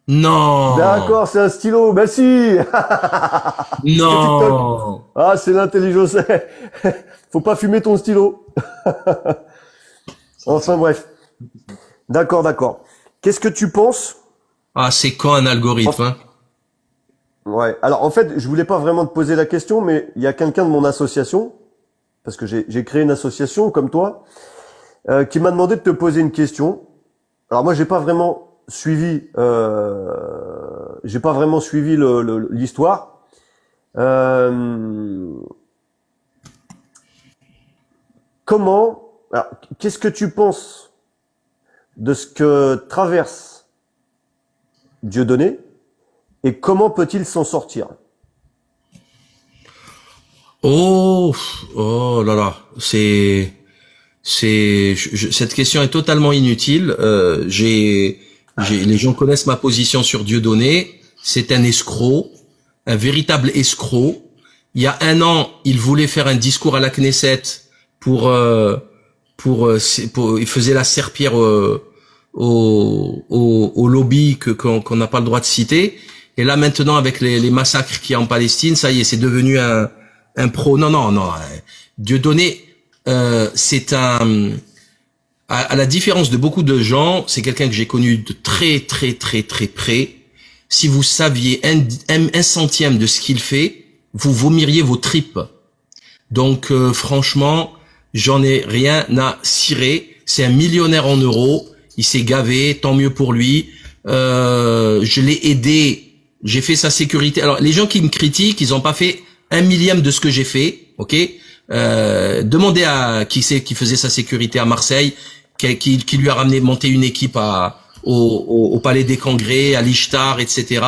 Non! D'accord, c'est un stylo. Ben si! Non! Ah, c'est l'intelligence. Faut pas fumer ton stylo. Enfin bref. D'accord. Qu'est-ce que tu penses? Ah, c'est quand un algorithme, hein? Ouais. Alors en fait, je voulais pas vraiment te poser la question, mais il y a quelqu'un de mon association, parce que j'ai créé une association comme toi, qui m'a demandé de te poser une question. Alors moi, j'ai pas vraiment suivi l'histoire. Qu'est-ce que tu penses de ce que traverse Dieudonné? Et comment peut-il s'en sortir? Oh là là, cette question est totalement inutile. Les gens connaissent ma position sur Dieudonné. C'est un escroc, un véritable escroc. Il y a 1 an, il voulait faire un discours à la Knesset pour il faisait la serpillère au lobby qu'on n'a pas le droit de citer. Et là maintenant avec les massacres qu'il y a en Palestine, ça y est, c'est devenu un pro. Non. Dieudonné, c'est à la différence de beaucoup de gens, c'est quelqu'un que j'ai connu de très près. Si vous saviez un centième de ce qu'il fait, vous vomiriez vos tripes. Donc franchement, j'en ai rien à cirer. C'est un millionnaire en euros. Il s'est gavé, tant mieux pour lui. Je l'ai aidé. J'ai fait sa sécurité. Alors, les gens qui me critiquent, ils ont pas fait 1/1000 de ce que j'ai fait, ok? Demandez à qui c'est qui faisait sa sécurité à Marseille, qui lui a monté une équipe au Palais des Congrès, à l'Ishtar, etc.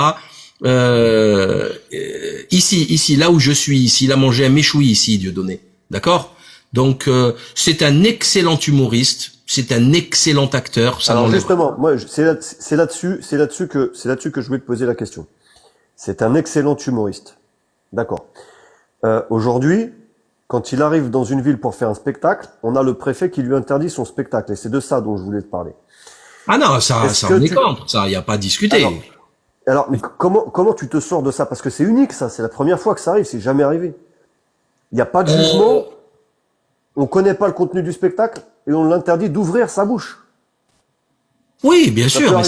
Ici, là où je suis, ici, il a mangé un méchoui ici, Dieudonné. D'accord? Donc, c'est un excellent humoriste. C'est un excellent acteur. Alors justement, moi, c'est là-dessus que je voulais te poser la question. C'est un excellent humoriste. D'accord. Aujourd'hui, quand il arrive dans une ville pour faire un spectacle, on a le préfet qui lui interdit son spectacle. Et c'est de ça dont je voulais te parler. Ah non, ça on est contre. Ça, il n'y a pas à discuter. Alors, mais comment tu te sors de ça? Parce que c'est unique, ça. C'est la première fois que ça arrive. C'est jamais arrivé. Il n'y a pas de jugement. On connaît pas le contenu du spectacle et on l'interdit d'ouvrir sa bouche. Oui, bien sûr. Mais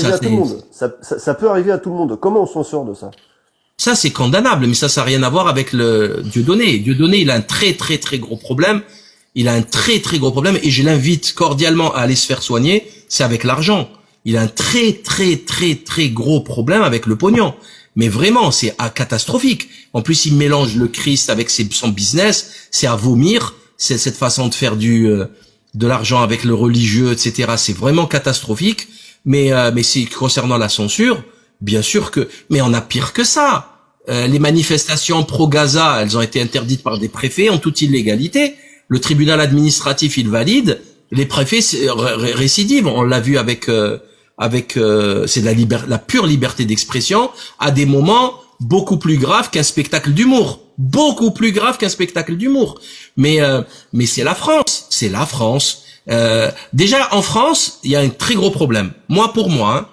ça peut arriver à tout le monde. Comment on s'en sort de ça? Ça, c'est condamnable, mais ça n'a rien à voir avec le Dieudonné. Dieudonné, il a un très gros problème. Et je l'invite cordialement à aller se faire soigner. C'est avec l'argent. Il a un très gros problème avec le pognon. Mais vraiment, c'est catastrophique. En plus, il mélange le Christ avec son business. C'est à vomir. C'est cette façon de faire de l'argent avec le religieux, etc. C'est vraiment catastrophique. Mais c'est concernant la censure, bien sûr que. Mais on a pire que ça. Les manifestations pro-Gaza, elles ont été interdites par des préfets en toute illégalité. Le tribunal administratif, il valide. Les préfets récidivent. On l'a vu avec c'est la pure liberté d'expression à des moments beaucoup plus graves qu'un spectacle d'humour. Beaucoup plus grave qu'un spectacle d'humour. Mais c'est la France. C'est la France. Déjà, en France, il y a un très gros problème. Pour moi,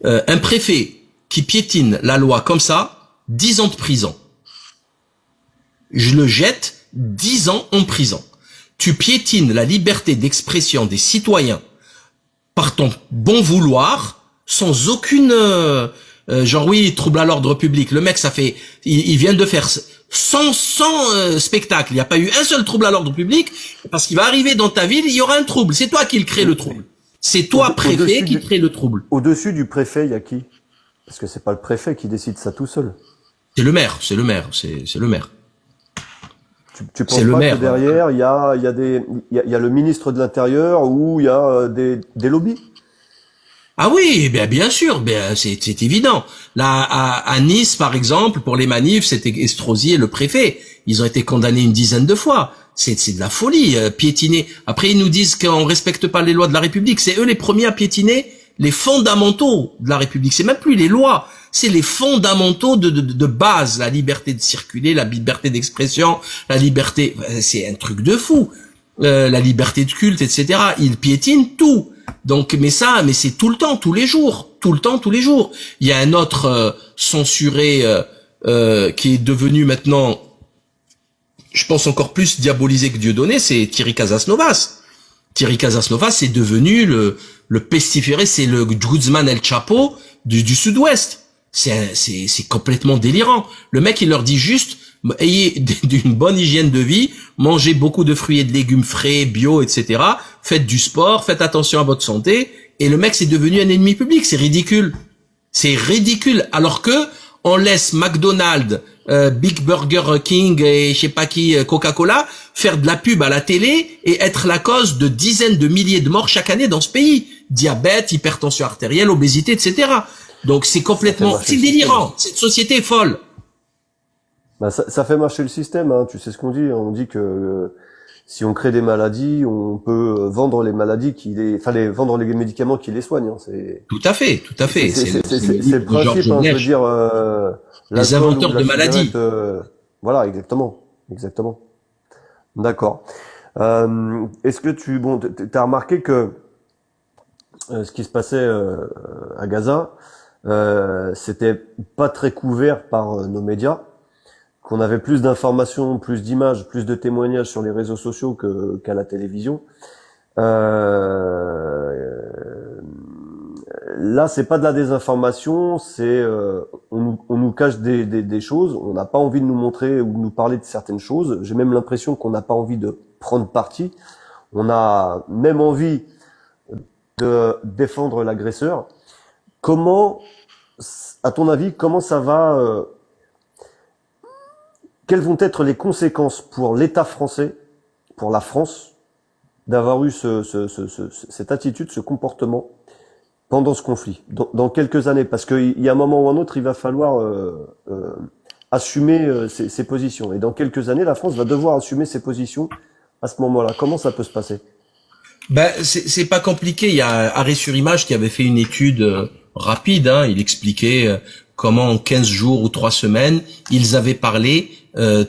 un préfet qui piétine la loi comme ça, 10 ans de prison. Je le jette, 10 ans en prison. Tu piétines la liberté d'expression des citoyens par ton bon vouloir, sans aucune trouble à l'ordre public. Le mec, il vient de faire 100 spectacles. Il n'y a pas eu un seul trouble à l'ordre public, parce qu'il va arriver dans ta ville, il y aura un trouble. C'est toi qui le crée le trouble. C'est toi, préfet, qui crée le trouble. Au-dessus du préfet, il y a qui? Parce que c'est pas le préfet qui décide ça tout seul. C'est le maire. Tu penses pas que derrière, il y a le ministre de l'Intérieur ou il y a des lobbies? Ah oui, bien sûr, c'est évident. Là, à Nice, par exemple, pour les manifs, c'était Estrosi et le préfet. Ils ont été condamnés une dizaine de fois. C'est de la folie, piétiner. Après, ils nous disent qu'on respecte pas les lois de la République. C'est eux les premiers à piétiner les fondamentaux de la République. C'est même plus les lois, c'est les fondamentaux de base. La liberté de circuler, la liberté d'expression, la liberté, c'est un truc de fou. La liberté de culte, etc. Ils piétinent tout. Donc, mais c'est tout le temps, tous les jours. Il y a un autre censuré qui est devenu maintenant, je pense, encore plus diabolisé que Dieudonné, c'est Thierry Casasnovas. Thierry Casasnovas est devenu le pestiféré, c'est le Guzman El Chapo du Sud-Ouest. C'est complètement délirant. Le mec, il leur dit juste, ayez d'une bonne hygiène de vie, mangez beaucoup de fruits et de légumes frais, bio, etc. Faites du sport, faites attention à votre santé. Et le mec, c'est devenu un ennemi public. C'est ridicule. C'est ridicule. Alors que on laisse McDonald's, Big Burger King et je sais pas qui, Coca-Cola, faire de la pub à la télé et être la cause de dizaines de milliers de morts chaque année dans ce pays. Diabète, hypertension artérielle, obésité, etc. Donc c'est complètement, c'est délirant. Cette société est folle. Bah ça fait marcher le système, hein. Tu sais ce qu'on dit. On dit que si on crée des maladies, on peut vendre les maladies vendre les médicaments qui les soignent. Hein. C'est tout à fait. C'est le principe, hein, je veux dire. Les inventeurs de maladies. Voilà, exactement. D'accord. Est-ce que t'as remarqué que ce qui se passait à Gaza, c'était pas très couvert par nos médias, qu'on avait plus d'informations, plus d'images, plus de témoignages sur les réseaux sociaux qu'à la télévision. Là, c'est pas de la désinformation, c'est on nous cache des choses, on n'a pas envie de nous montrer ou de nous parler de certaines choses. J'ai même l'impression qu'on n'a pas envie de prendre parti. On a même envie de défendre l'agresseur. Comment, à ton avis, comment ça va quelles vont être les conséquences pour l'État français, pour la France, d'avoir eu cette attitude, ce comportement pendant ce conflit, dans quelques années? Parce qu'il y a un moment ou un autre, il va falloir assumer ses positions. Et dans quelques années, la France va devoir assumer ses positions à ce moment-là. Comment ça peut se passer? C'est pas compliqué. Il y a Arrêt sur Image qui avait fait une étude rapide. Hein. Il expliquait comment en 15 jours ou 3 semaines, ils avaient parlé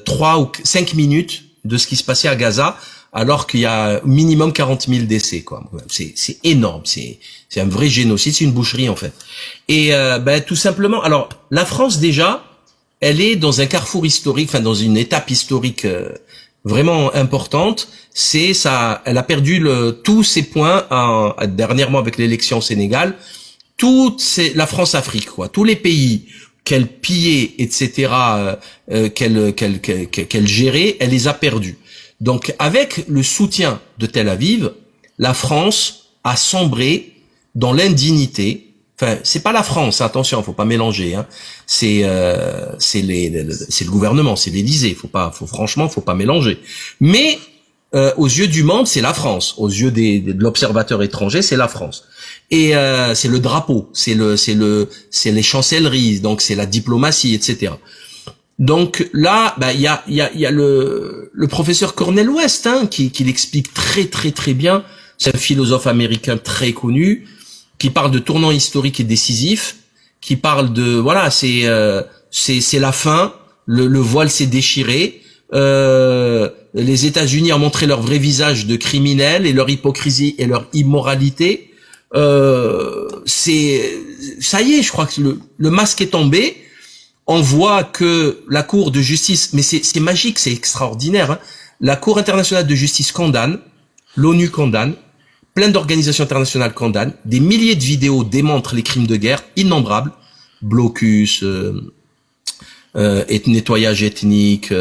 3 ou 5 minutes de ce qui se passait à Gaza, alors qu'il y a minimum 40 000 décès, quoi. C'est énorme. C'est un vrai génocide. C'est une boucherie, en fait. Et tout simplement, alors la France déjà, elle est dans un carrefour historique, enfin dans une étape historique vraiment importante. C'est ça, elle a perdu tous ses points dernièrement avec l'élection au Sénégal. La France-Afrique, quoi. Tous les pays qu'elle pillait, etc., qu'elle gérait, elle les a perdus. Donc, avec le soutien de Tel Aviv, la France a sombré dans l'indignité, Enfin, c'est pas la France, attention, faut pas mélanger. Hein. C'est le gouvernement, c'est l'Élysée. Franchement, faut pas mélanger. Mais aux yeux du monde, c'est la France. Aux yeux de l'observateur étranger, c'est la France. Et c'est le drapeau, c'est les chancelleries, donc c'est la diplomatie, etc. Donc là, il y a le professeur Cornel West, hein, qui l'explique très très très bien. C'est un philosophe américain très connu, qui parle de tournant historique et décisif, qui parle de voilà, c'est la fin, le voile s'est déchiré, les États-Unis ont montré leur vrai visage de criminels et leur hypocrisie et leur immoralité. Ça y est, je crois que le masque est tombé. On voit que la Cour de justice, mais c'est magique, c'est extraordinaire, hein. La Cour internationale de justice condamne, l'ONU condamne, plein d'organisations internationales condamnent, des milliers de vidéos démontrent les crimes de guerre innombrables, blocus, nettoyage ethnique,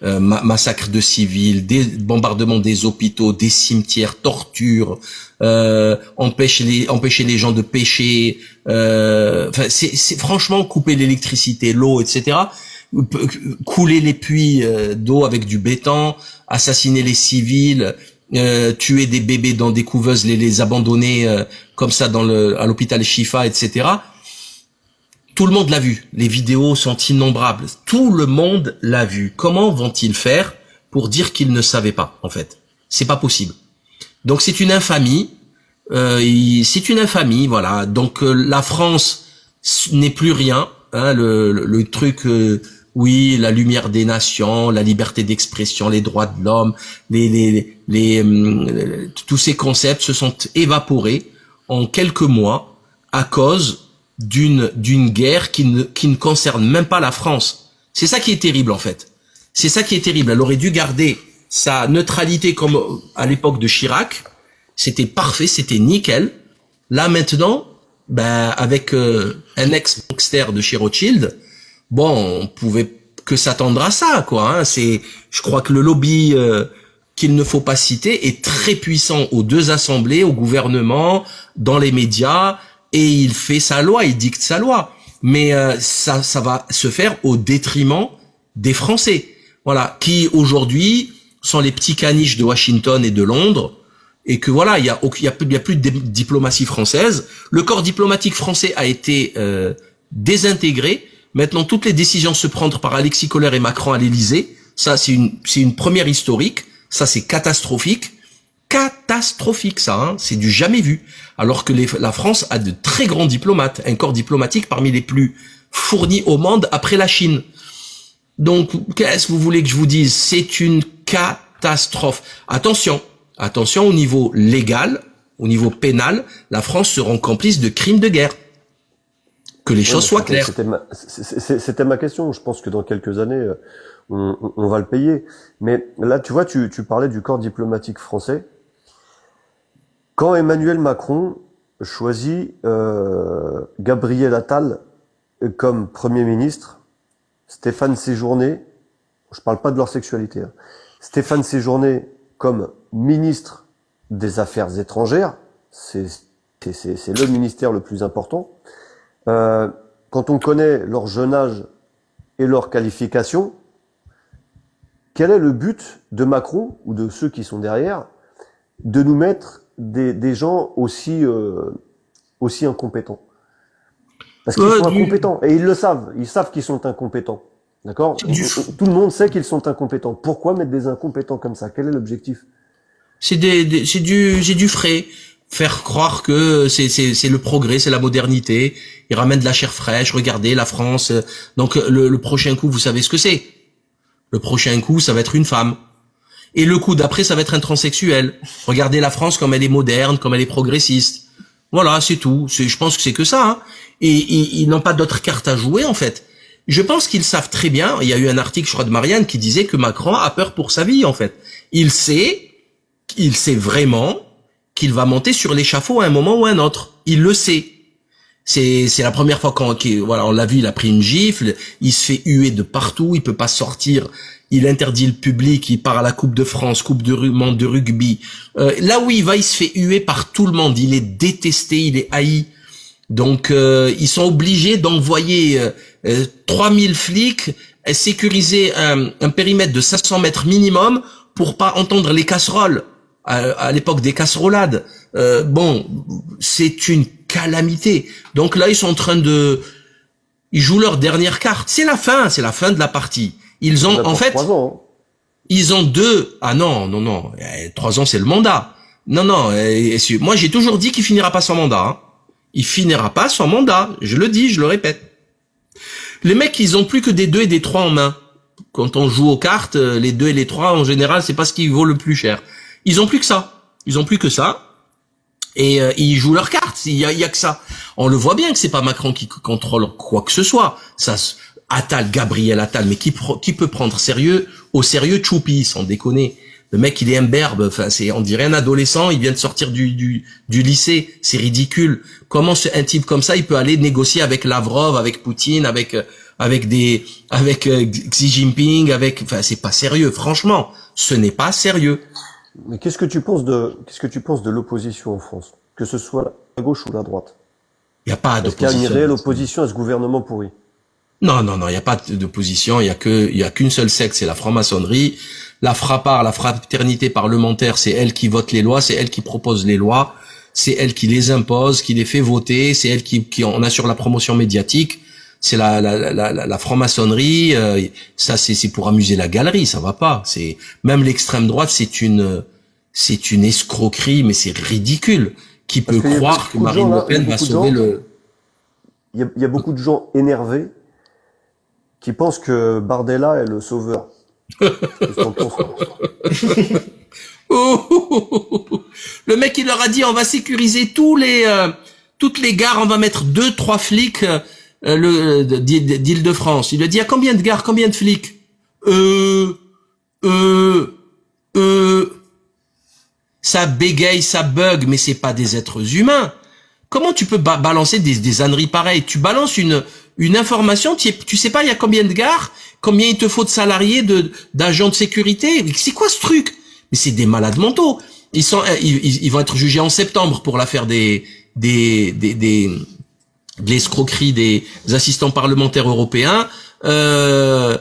massacre de civils, bombardement des hôpitaux, des cimetières, torture, empêcher les gens de pêcher, enfin c'est franchement couper l'électricité, l'eau, etc. Couler les puits d'eau avec du béton, assassiner les civils, tuer des bébés dans des couveuses, les abandonner comme ça à l'hôpital Shifa, etc. Tout le monde l'a vu. Les vidéos sont innombrables. Tout le monde l'a vu. Comment vont-ils faire pour dire qu'ils ne savaient pas, en fait? C'est pas possible. Donc c'est une infamie. C'est une infamie, voilà. Donc la France n'est plus rien. Hein, le truc, oui, la lumière des nations, la liberté d'expression, les droits de l'homme, tous ces concepts se sont évaporés en quelques mois à cause d'une guerre qui ne concerne même pas la France. C'est ça qui est terrible, en fait. C'est ça qui est terrible. Elle aurait dû garder sa neutralité comme à l'époque de Chirac. C'était parfait, c'était nickel. Là, maintenant, avec un ex-gangster de chez Rothschild, bon, on pouvait que s'attendre à ça, quoi. Hein. Je crois que le lobby qu'il ne faut pas citer est très puissant aux deux assemblées, au gouvernement, dans les médias, et il fait sa loi, il dicte sa loi. Mais ça va se faire au détriment des Français, voilà, qui aujourd'hui sont les petits caniches de Washington et de Londres, et que voilà, il y a plus de diplomatie française. Le corps diplomatique français a été désintégré. Maintenant, toutes les décisions se prendre par Alexis Kohler et Macron à l'Élysée. Ça, c'est une première historique. Ça, c'est catastrophique. Catastrophique, ça, hein. C'est du jamais vu. Alors que la France a de très grands diplomates, un corps diplomatique parmi les plus fournis au monde après la Chine. Donc, qu'est-ce que vous voulez que je vous dise? C'est une catastrophe. Attention au niveau légal, au niveau pénal, la France se rend complice de crimes de guerre. Que les choses soient claires. C'était ma question. Je pense que dans quelques années, on va le payer. Mais là, tu vois, tu parlais du corps diplomatique français. Quand Emmanuel Macron choisit Gabriel Attal comme Premier ministre, Stéphane Séjourné, je parle pas de leur sexualité, hein, Stéphane Séjourné comme ministre des Affaires étrangères, c'est le ministère le plus important. Quand on connaît leur jeune âge et leur qualification, quel est le but de Macron ou de ceux qui sont derrière de nous mettre des gens aussi incompétents? Parce qu'ils sont incompétents et ils le savent. Ils savent qu'ils sont incompétents. D'accord? Tout le monde sait qu'ils sont incompétents. Pourquoi mettre des incompétents comme ça? Quel est l'objectif? C'est du frais. Faire croire que c'est le progrès, c'est la modernité. Ils ramènent de la chair fraîche. Regardez la France. Donc le prochain coup, vous savez ce que c'est. Le prochain coup, ça va être une femme. Et le coup d'après, ça va être un transsexuel. Regardez la France comme elle est moderne, comme elle est progressiste. Voilà, c'est tout. Je pense que c'est que ça. Hein. Et ils n'ont pas d'autres cartes à jouer, en fait. Je pense qu'ils savent très bien. Il y a eu un article, je crois, de Marianne qui disait que Macron a peur pour sa vie, en fait. Il sait vraiment qu'il va monter sur l'échafaud à un moment ou à un autre. Il le sait. C'est la première fois voilà, on l'a vu, il a pris une gifle, il se fait huer de partout, il peut pas sortir, il interdit le public, il part à la Coupe de France, Coupe du monde de rugby. Là où il va, il se fait huer par tout le monde, il est détesté, il est haï. Donc ils sont obligés d'envoyer 3000 flics, sécuriser un périmètre de 500 mètres minimum pour pas entendre les casseroles à l'époque des casserolades. Bon, c'est une calamité. Donc là, ils sont en train ils jouent leur dernière carte. C'est la fin de la partie. Ils ont en fait 3 ans, hein. Ils ont 2. Ah non, 3 ans c'est le mandat. Non, moi j'ai toujours dit qu'il finira pas son mandat. Hein. Il finira pas son mandat. Je le dis, je le répète. Les mecs, ils ont plus que des 2 et des 3 en main. Quand on joue aux cartes, les 2 et les 3 en général, c'est pas ce qui vaut le plus cher. Ils ont plus que ça. Ils ont plus que ça. Et ils jouent leurs cartes. Il y a que ça. On le voit bien que c'est pas Macron qui contrôle quoi que ce soit. Attal, Gabriel Attal, mais qui peut prendre au sérieux Choupi, sans déconner. Le mec, il est imberbe, enfin, on dirait un adolescent, il vient de sortir du lycée, c'est ridicule. Comment un type comme ça, il peut aller négocier avec Lavrov, avec Poutine, avec Xi Jinping, enfin, c'est pas sérieux, franchement, ce n'est pas sérieux. Mais qu'est-ce que tu penses de l'opposition en France? Que ce soit la gauche ou la droite? Il y a pas d'opposition. Est-ce qu'il y a une réelle opposition à ce gouvernement pourri? Non, il n'y a pas d'opposition, il y a qu'une seule secte, c'est la franc-maçonnerie. La FRAPAR, la fraternité parlementaire, c'est elle qui vote les lois, c'est elle qui propose les lois, c'est elle qui les impose, qui les fait voter, c'est elle qui en assure la promotion médiatique. C'est la franc-maçonnerie, ça c'est pour amuser la galerie, ça va pas. C'est même l'extrême droite, c'est une escroquerie, mais c'est ridicule. Qui peut croire que Marine Le Pen va sauver le... Il y a beaucoup de gens énervés qui pensent que Bardella est le sauveur. Le mec, il leur a dit, on va sécuriser toutes les gares, on va mettre 2-3 flics d'Île-de-France. Il a dit, à combien de gares, combien de flics? Ça bégaye, ça bug, mais c'est pas des êtres humains. Comment tu peux balancer des âneries pareilles? Tu balances une information, tu sais pas il y a combien de gares, combien il te faut de salariés, d'agents de sécurité. C'est quoi ce truc? Mais c'est des malades mentaux. Ils vont être jugés en septembre pour l'affaire de l'escroquerie des assistants parlementaires européens. Bon,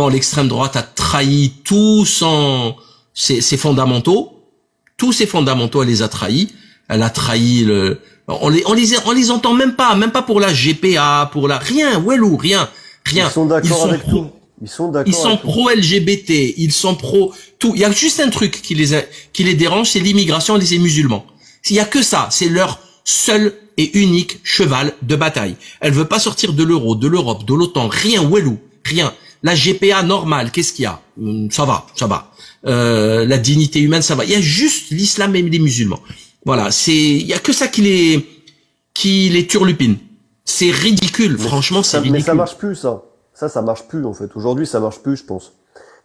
l'extrême droite a trahi tous ses fondamentaux. Tous ses fondamentaux, elle les a trahis. Elle a trahi on les entend même pas pour la GPA, pour la rien, Wellou, rien. Ils sont d'accord avec tout. Ils sont pro-LGBT, ils sont pro tout. Il y a juste un truc qui les dérange, c'est l'immigration et les musulmans. Il y a que ça, c'est leur seul et unique cheval de bataille. Elle veut pas sortir de l'euro, de l'Europe, de l'OTAN, rien, Wellou, rien. La GPA normale, qu'est-ce qu'il y a? Ça va. La dignité humaine, ça va. Il y a juste l'islam et les musulmans. Voilà, il y a que ça qui les turlupine. C'est ridicule, franchement, c'est ridicule. Mais ça marche plus, ça. Ça marche plus, en fait. Aujourd'hui, ça marche plus, je pense.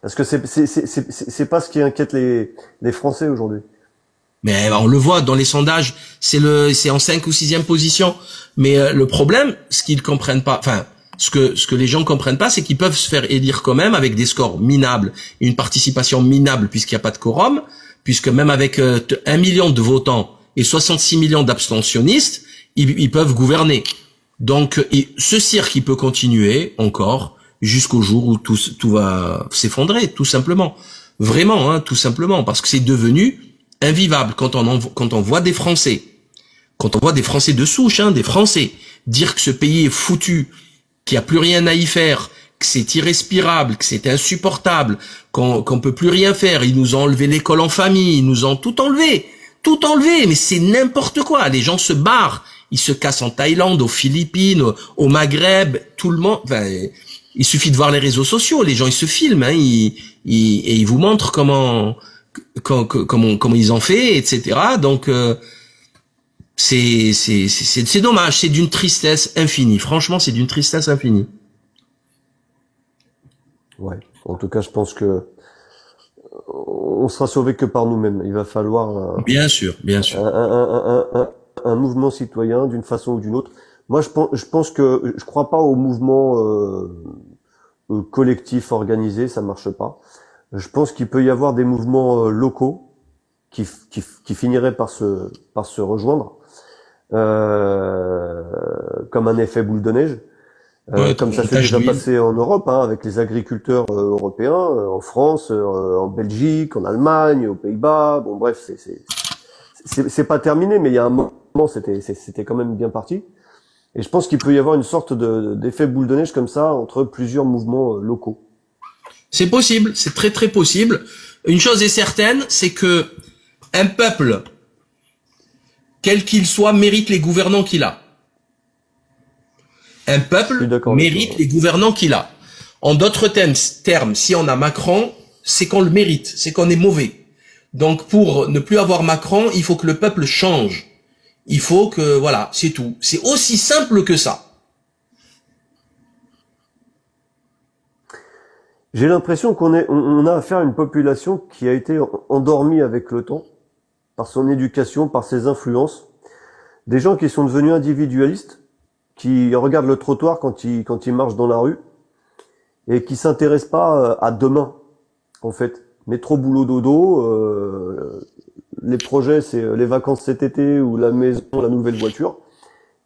Parce que c'est pas ce qui inquiète les Français aujourd'hui. Mais on le voit dans les sondages, c'est en 5 ou 6e position. Mais le problème, ce qu'ils comprennent pas, enfin, ce que les gens comprennent pas, c'est qu'ils peuvent se faire élire quand même avec des scores minables et une participation minable puisqu'il n'y a pas de quorum, puisque même avec 1 million de votants et 66 millions d'abstentionnistes, ils peuvent gouverner. Donc, ce cirque, il peut continuer encore jusqu'au jour où tout va s'effondrer, tout simplement. Vraiment, hein, tout simplement, parce que c'est devenu invivable quand on voit des Français, de souche, hein, des Français, dire que ce pays est foutu, qu'il n'y a plus rien à y faire, que c'est irrespirable, que c'est insupportable, qu'on peut plus rien faire. Ils nous ont enlevé l'école en famille, ils nous ont tout enlevé, mais c'est n'importe quoi. Les gens se barrent, ils se cassent en Thaïlande, aux Philippines, au Maghreb, tout le monde. Enfin, il suffit de voir les réseaux sociaux, les gens ils se filment, hein, et ils vous montrent comment ils ont fait, etc. Donc c'est dommage, c'est d'une tristesse infinie. Franchement, c'est d'une tristesse infinie. Ouais. En tout cas, je pense que on sera sauvé que par nous-mêmes. Il va falloir bien sûr. Un mouvement citoyen d'une façon ou d'une autre. Moi, je pense que je crois pas au mouvement collectif organisé, ça marche pas. Je pense qu'il peut y avoir des mouvements locaux qui finiraient par se rejoindre. comme un effet boule de neige. Comme ça s'est déjà passé en Europe, hein, avec les agriculteurs européens, en France, en Belgique, en Allemagne, aux Pays-Bas. Bon, bref, c'est pas terminé, mais il y a un moment, c'était quand même bien parti. Et je pense qu'il peut y avoir une sorte d'effet boule de neige comme ça entre plusieurs mouvements locaux. C'est possible, c'est très très possible. Une chose est certaine, c'est que un peuple, quel qu'il soit, mérite les gouvernants qu'il a. Un peuple mérite les gouvernants qu'il a. En d'autres termes, si on a Macron, c'est qu'on le mérite, c'est qu'on est mauvais. Donc pour ne plus avoir Macron, il faut que le peuple change. Il faut que, voilà, c'est tout. C'est aussi simple que ça. J'ai l'impression on a affaire à une population qui a été endormie avec le temps, par son éducation, par ses influences. Des gens qui sont devenus individualistes, qui regardent le trottoir quand ils marchent dans la rue, et qui s'intéressent pas à demain, en fait. Métro, boulot, dodo, les projets, c'est les vacances cet été ou la maison, la nouvelle voiture.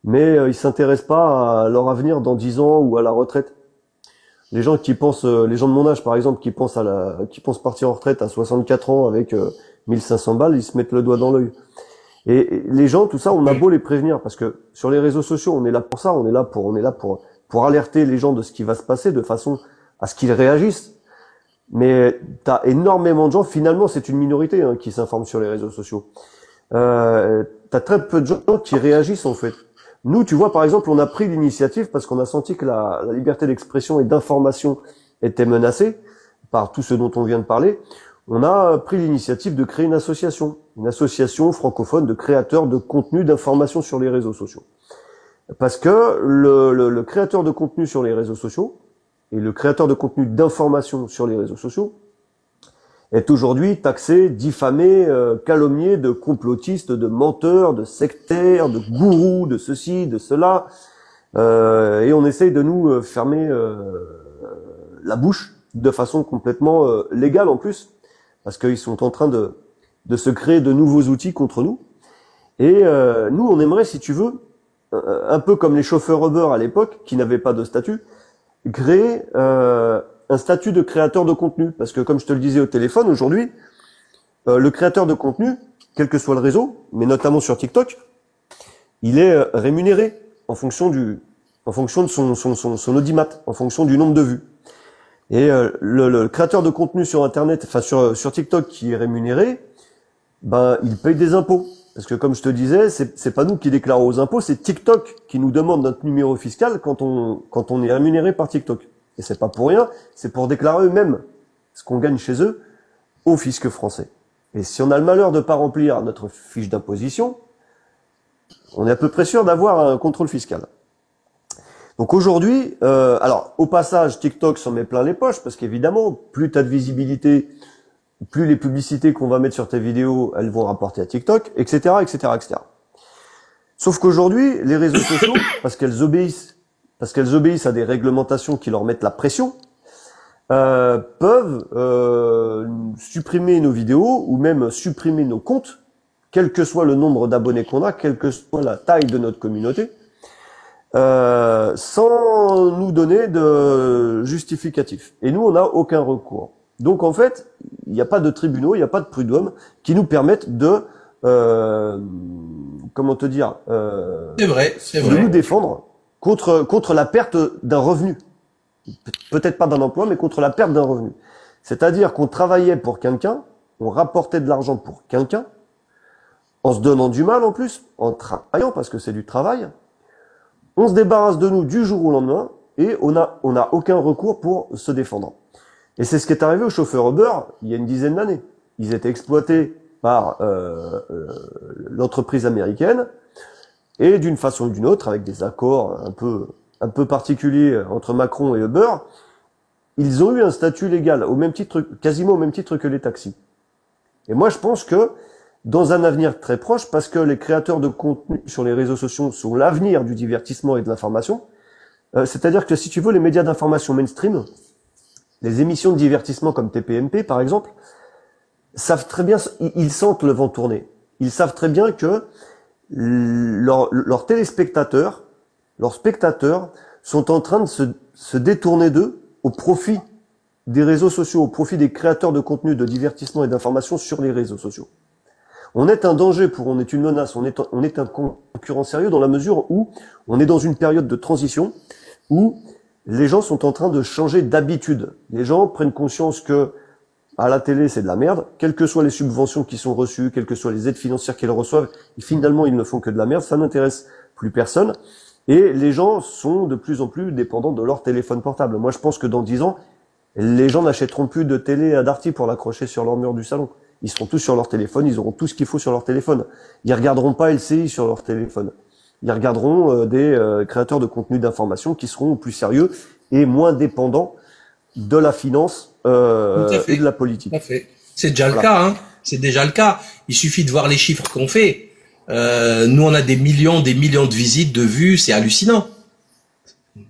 Mais ils s'intéressent pas à leur avenir dans 10 ans ou à la retraite. Les gens qui pensent, les gens de mon âge par exemple, qui pensent partir en retraite à 64 ans avec 1500 balles, ils se mettent le doigt dans l'œil. Et les gens, tout ça, on a beau les prévenir, parce que sur les réseaux sociaux, on est là pour ça, on est là pour alerter les gens de ce qui va se passer, de façon à ce qu'ils réagissent. Mais t'as énormément de gens, finalement, c'est une minorité hein, qui s'informe sur les réseaux sociaux. T'as très peu de gens qui réagissent en fait. Nous, tu vois, par exemple, on a pris l'initiative parce qu'on a senti que la liberté d'expression et d'information était menacée par tout ce dont on vient de parler. On a pris l'initiative de créer une association francophone de créateurs de contenu d'information sur les réseaux sociaux. Parce que le créateur de contenu sur les réseaux sociaux et le créateur de contenu d'information sur les réseaux sociaux est aujourd'hui taxé, diffamé, calomnié de complotiste, de menteur, de sectaire, de gourou, de ceci, de cela. Et on essaye de nous fermer la bouche de façon complètement légale en plus, parce qu'ils sont en train de se créer de nouveaux outils contre nous. Et nous, on aimerait, si tu veux, un peu comme les chauffeurs Uber à l'époque, qui n'avaient pas de statut, créer un statut de créateur de contenu. Parce que comme je te le disais au téléphone, aujourd'hui, le créateur de contenu, quel que soit le réseau, mais notamment sur TikTok, il est rémunéré en fonction de son audimat, en fonction du nombre de vues. Et le créateur de contenu sur Internet, enfin sur TikTok qui est rémunéré, ben il paye des impôts. Parce que comme je te disais, c'est pas nous qui déclarons aux impôts, c'est TikTok qui nous demande notre numéro fiscal quand on est rémunéré par TikTok. Et c'est pas pour rien, c'est pour déclarer eux-mêmes ce qu'on gagne chez eux au fisc français. Et si on a le malheur de pas remplir notre fiche d'imposition, on est à peu près sûr d'avoir un contrôle fiscal. Donc aujourd'hui, alors au passage, TikTok s'en met plein les poches, parce qu'évidemment, plus tu as de visibilité, plus les publicités qu'on va mettre sur tes vidéos, elles vont rapporter à TikTok, etc., etc., etc. Sauf qu'aujourd'hui, les réseaux sociaux, parce qu'elles obéissent à des réglementations qui leur mettent la pression, peuvent supprimer nos vidéos ou même supprimer nos comptes, quel que soit le nombre d'abonnés qu'on a, quelle que soit la taille de notre communauté, sans nous donner de justificatif. Et nous, on n'a aucun recours. Donc en fait, il n'y a pas de tribunaux, il n'y a pas de prud'hommes qui nous permettent de, comment te dire, de nous défendre contre la perte d'un revenu. Peut-être pas d'un emploi, mais contre la perte d'un revenu. C'est-à-dire qu'on travaillait pour quelqu'un, on rapportait de l'argent pour quelqu'un, en se donnant du mal en plus, en travaillant parce que c'est du travail. On se débarrasse de nous du jour au lendemain et on n'a aucun recours pour se défendre. Et c'est ce qui est arrivé aux chauffeurs Uber il y a une dizaine d'années. Ils étaient exploités par l'entreprise américaine et d'une façon ou d'une autre, avec des accords un peu particuliers entre Macron et Uber, ils ont eu un statut légal au même titre, quasiment au même titre que les taxis. Et moi, je pense que dans un avenir très proche, parce que les créateurs de contenu sur les réseaux sociaux sont l'avenir du divertissement et de l'information, c'est-à-dire que si tu veux, les médias d'information mainstream, les émissions de divertissement comme TPMP par exemple, savent très bien, ils sentent le vent tourner. Ils savent très bien que leurs téléspectateurs, leurs spectateurs sont en train de se détourner d'eux au profit des réseaux sociaux, au profit des créateurs de contenu, de divertissement et d'information sur les réseaux sociaux. On est un danger on est une menace, on est un concurrent sérieux dans la mesure où on est dans une période de transition où les gens sont en train de changer d'habitude. Les gens prennent conscience que à la télé, c'est de la merde, quelles que soient les subventions qui sont reçues, quelles que soient les aides financières qu'ils reçoivent, et finalement, ils ne font que de la merde, ça n'intéresse plus personne. Et les gens sont de plus en plus dépendants de leur téléphone portable. Moi, je pense que dans 10 ans, les gens n'achèteront plus de télé à Darty pour l'accrocher sur leur mur du salon. Ils seront tous sur leur téléphone, ils auront tout ce qu'il faut sur leur téléphone. Ils regarderont pas LCI sur leur téléphone. Ils regarderont des créateurs de contenu d'information qui seront plus sérieux et moins dépendants de la finance et de la politique. Tout à fait. C'est déjà le cas, hein. C'est déjà le cas. Il suffit de voir les chiffres qu'on fait. Nous, on a des millions de visites, de vues, c'est hallucinant.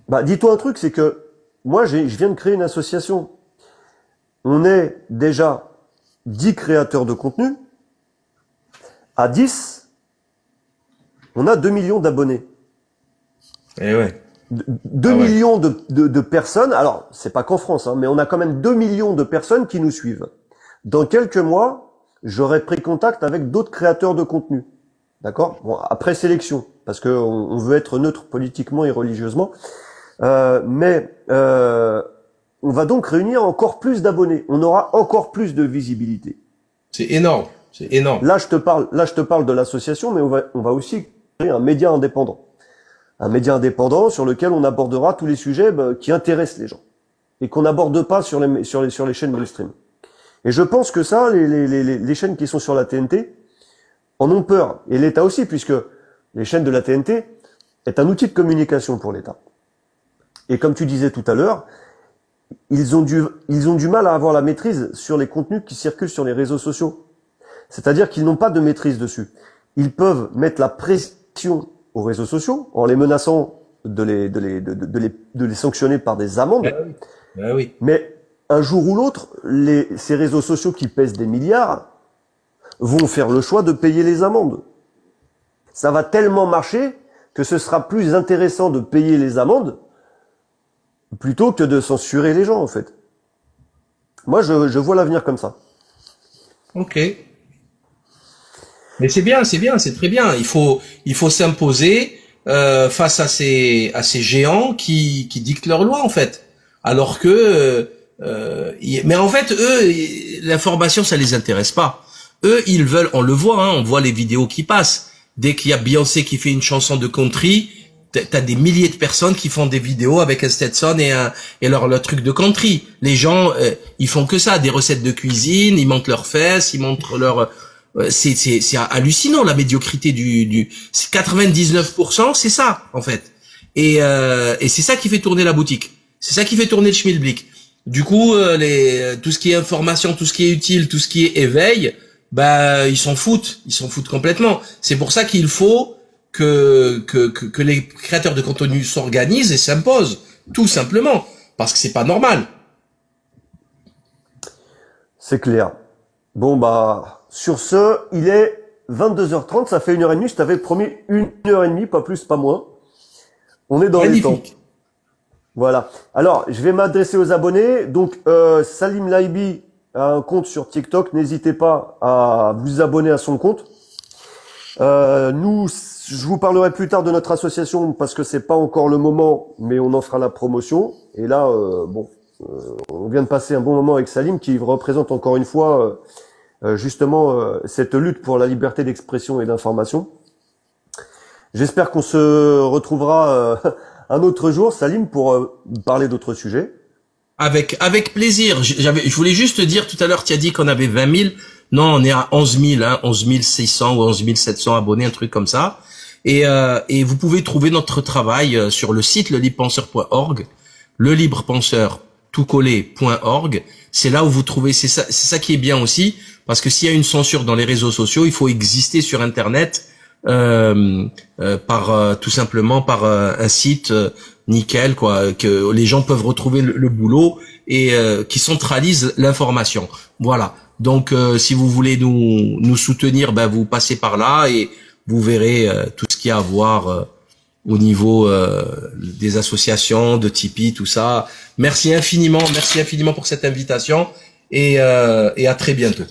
Bah, dis-toi un truc, c'est que moi, je viens de créer une association. On est déjà 10 créateurs de contenu. À 10, on a 2 millions d'abonnés. Eh ouais. 2 millions de personnes. Alors, c'est pas qu'en France, hein, mais on a quand même 2 millions de personnes qui nous suivent. Dans quelques mois, j'aurai pris contact avec d'autres créateurs de contenu. D'accord? Bon, après sélection, parce que on veut être neutre politiquement et religieusement. Mais on va donc réunir encore plus d'abonnés. On aura encore plus de visibilité. C'est énorme. C'est énorme. Là, je te parle de l'association, mais on va aussi créer un média indépendant. Un média indépendant sur lequel on abordera tous les sujets qui intéressent les gens et qu'on n'aborde pas sur les chaînes mainstream. Et je pense que ça, les chaînes qui sont sur la TNT en ont peur, et l'État aussi, puisque les chaînes de la TNT est un outil de communication pour l'État. Et comme tu disais tout à l'heure, ils ont du mal à avoir la maîtrise sur les contenus qui circulent sur les réseaux sociaux. C'est-à-dire qu'ils n'ont pas de maîtrise dessus. Ils peuvent mettre la pression aux réseaux sociaux en les menaçant de les sanctionner par des amendes. Ben oui. Mais un jour ou l'autre, ces réseaux sociaux qui pèsent des milliards vont faire le choix de payer les amendes. Ça va tellement marcher que ce sera plus intéressant de payer les amendes plutôt que de censurer les gens, en fait. Moi, je vois l'avenir comme ça. Ok. Mais c'est bien, c'est très bien. Il faut s'imposer face à ces géants qui dictent leurs lois, en fait. Alors que mais en fait, eux, l'information, ça les intéresse pas. Eux, ils veulent, on le voit, hein, on voit les vidéos qui passent. Dès qu'il y a Beyoncé qui fait une chanson de country, t'as des milliers de personnes qui font des vidéos avec un Stetson et leur truc de country. Les gens, ils font que ça, des recettes de cuisine, ils montrent leurs fesses, ils montrent leur c'est hallucinant la médiocrité c'est 99%, c'est ça en fait. Et c'est ça qui fait tourner la boutique. C'est ça qui fait tourner le schmilblick. Du coup, tout ce qui est information, tout ce qui est utile, tout ce qui est éveil, bah ils s'en foutent complètement. C'est pour ça qu'il faut que les créateurs de contenu s'organisent et s'imposent, tout simplement, parce que c'est pas normal. C'est clair. Bon bah sur ce, il est 22h30, ça fait 1h30, je t'avais promis 1h30, pas plus, pas moins. On est dans les temps. Voilà. Alors, je vais m'adresser aux abonnés. Donc, Salim Laibi a un compte sur TikTok. N'hésitez pas à vous abonner à son compte. Je vous parlerai plus tard de notre association parce que c'est pas encore le moment, mais on en fera la promotion. Et là, on vient de passer un bon moment avec Salim qui représente encore une fois justement cette lutte pour la liberté d'expression et d'information. J'espère qu'on se retrouvera un autre jour, Salim, pour parler d'autres sujets. Avec plaisir. Je voulais juste te dire, tout à l'heure, tu as dit qu'on avait 20 000. Non, on est à 11 000, hein, 11 600 ou 11 700 abonnés, un truc comme ça. Et vous pouvez trouver notre travail sur le site lelibepenseur.org, lelibepenseur.org. C'est là où vous trouvez, c'est ça qui est bien aussi, parce que s'il y a une censure dans les réseaux sociaux, il faut exister sur Internet tout simplement par un site nickel, quoi, que les gens peuvent retrouver le boulot et qui centralise l'information. Voilà. Donc si vous voulez nous soutenir, ben vous passez par là et vous verrez tout ce qu'il y a à voir au niveau des associations, de Tipeee, tout ça. Merci infiniment pour cette invitation et à très bientôt.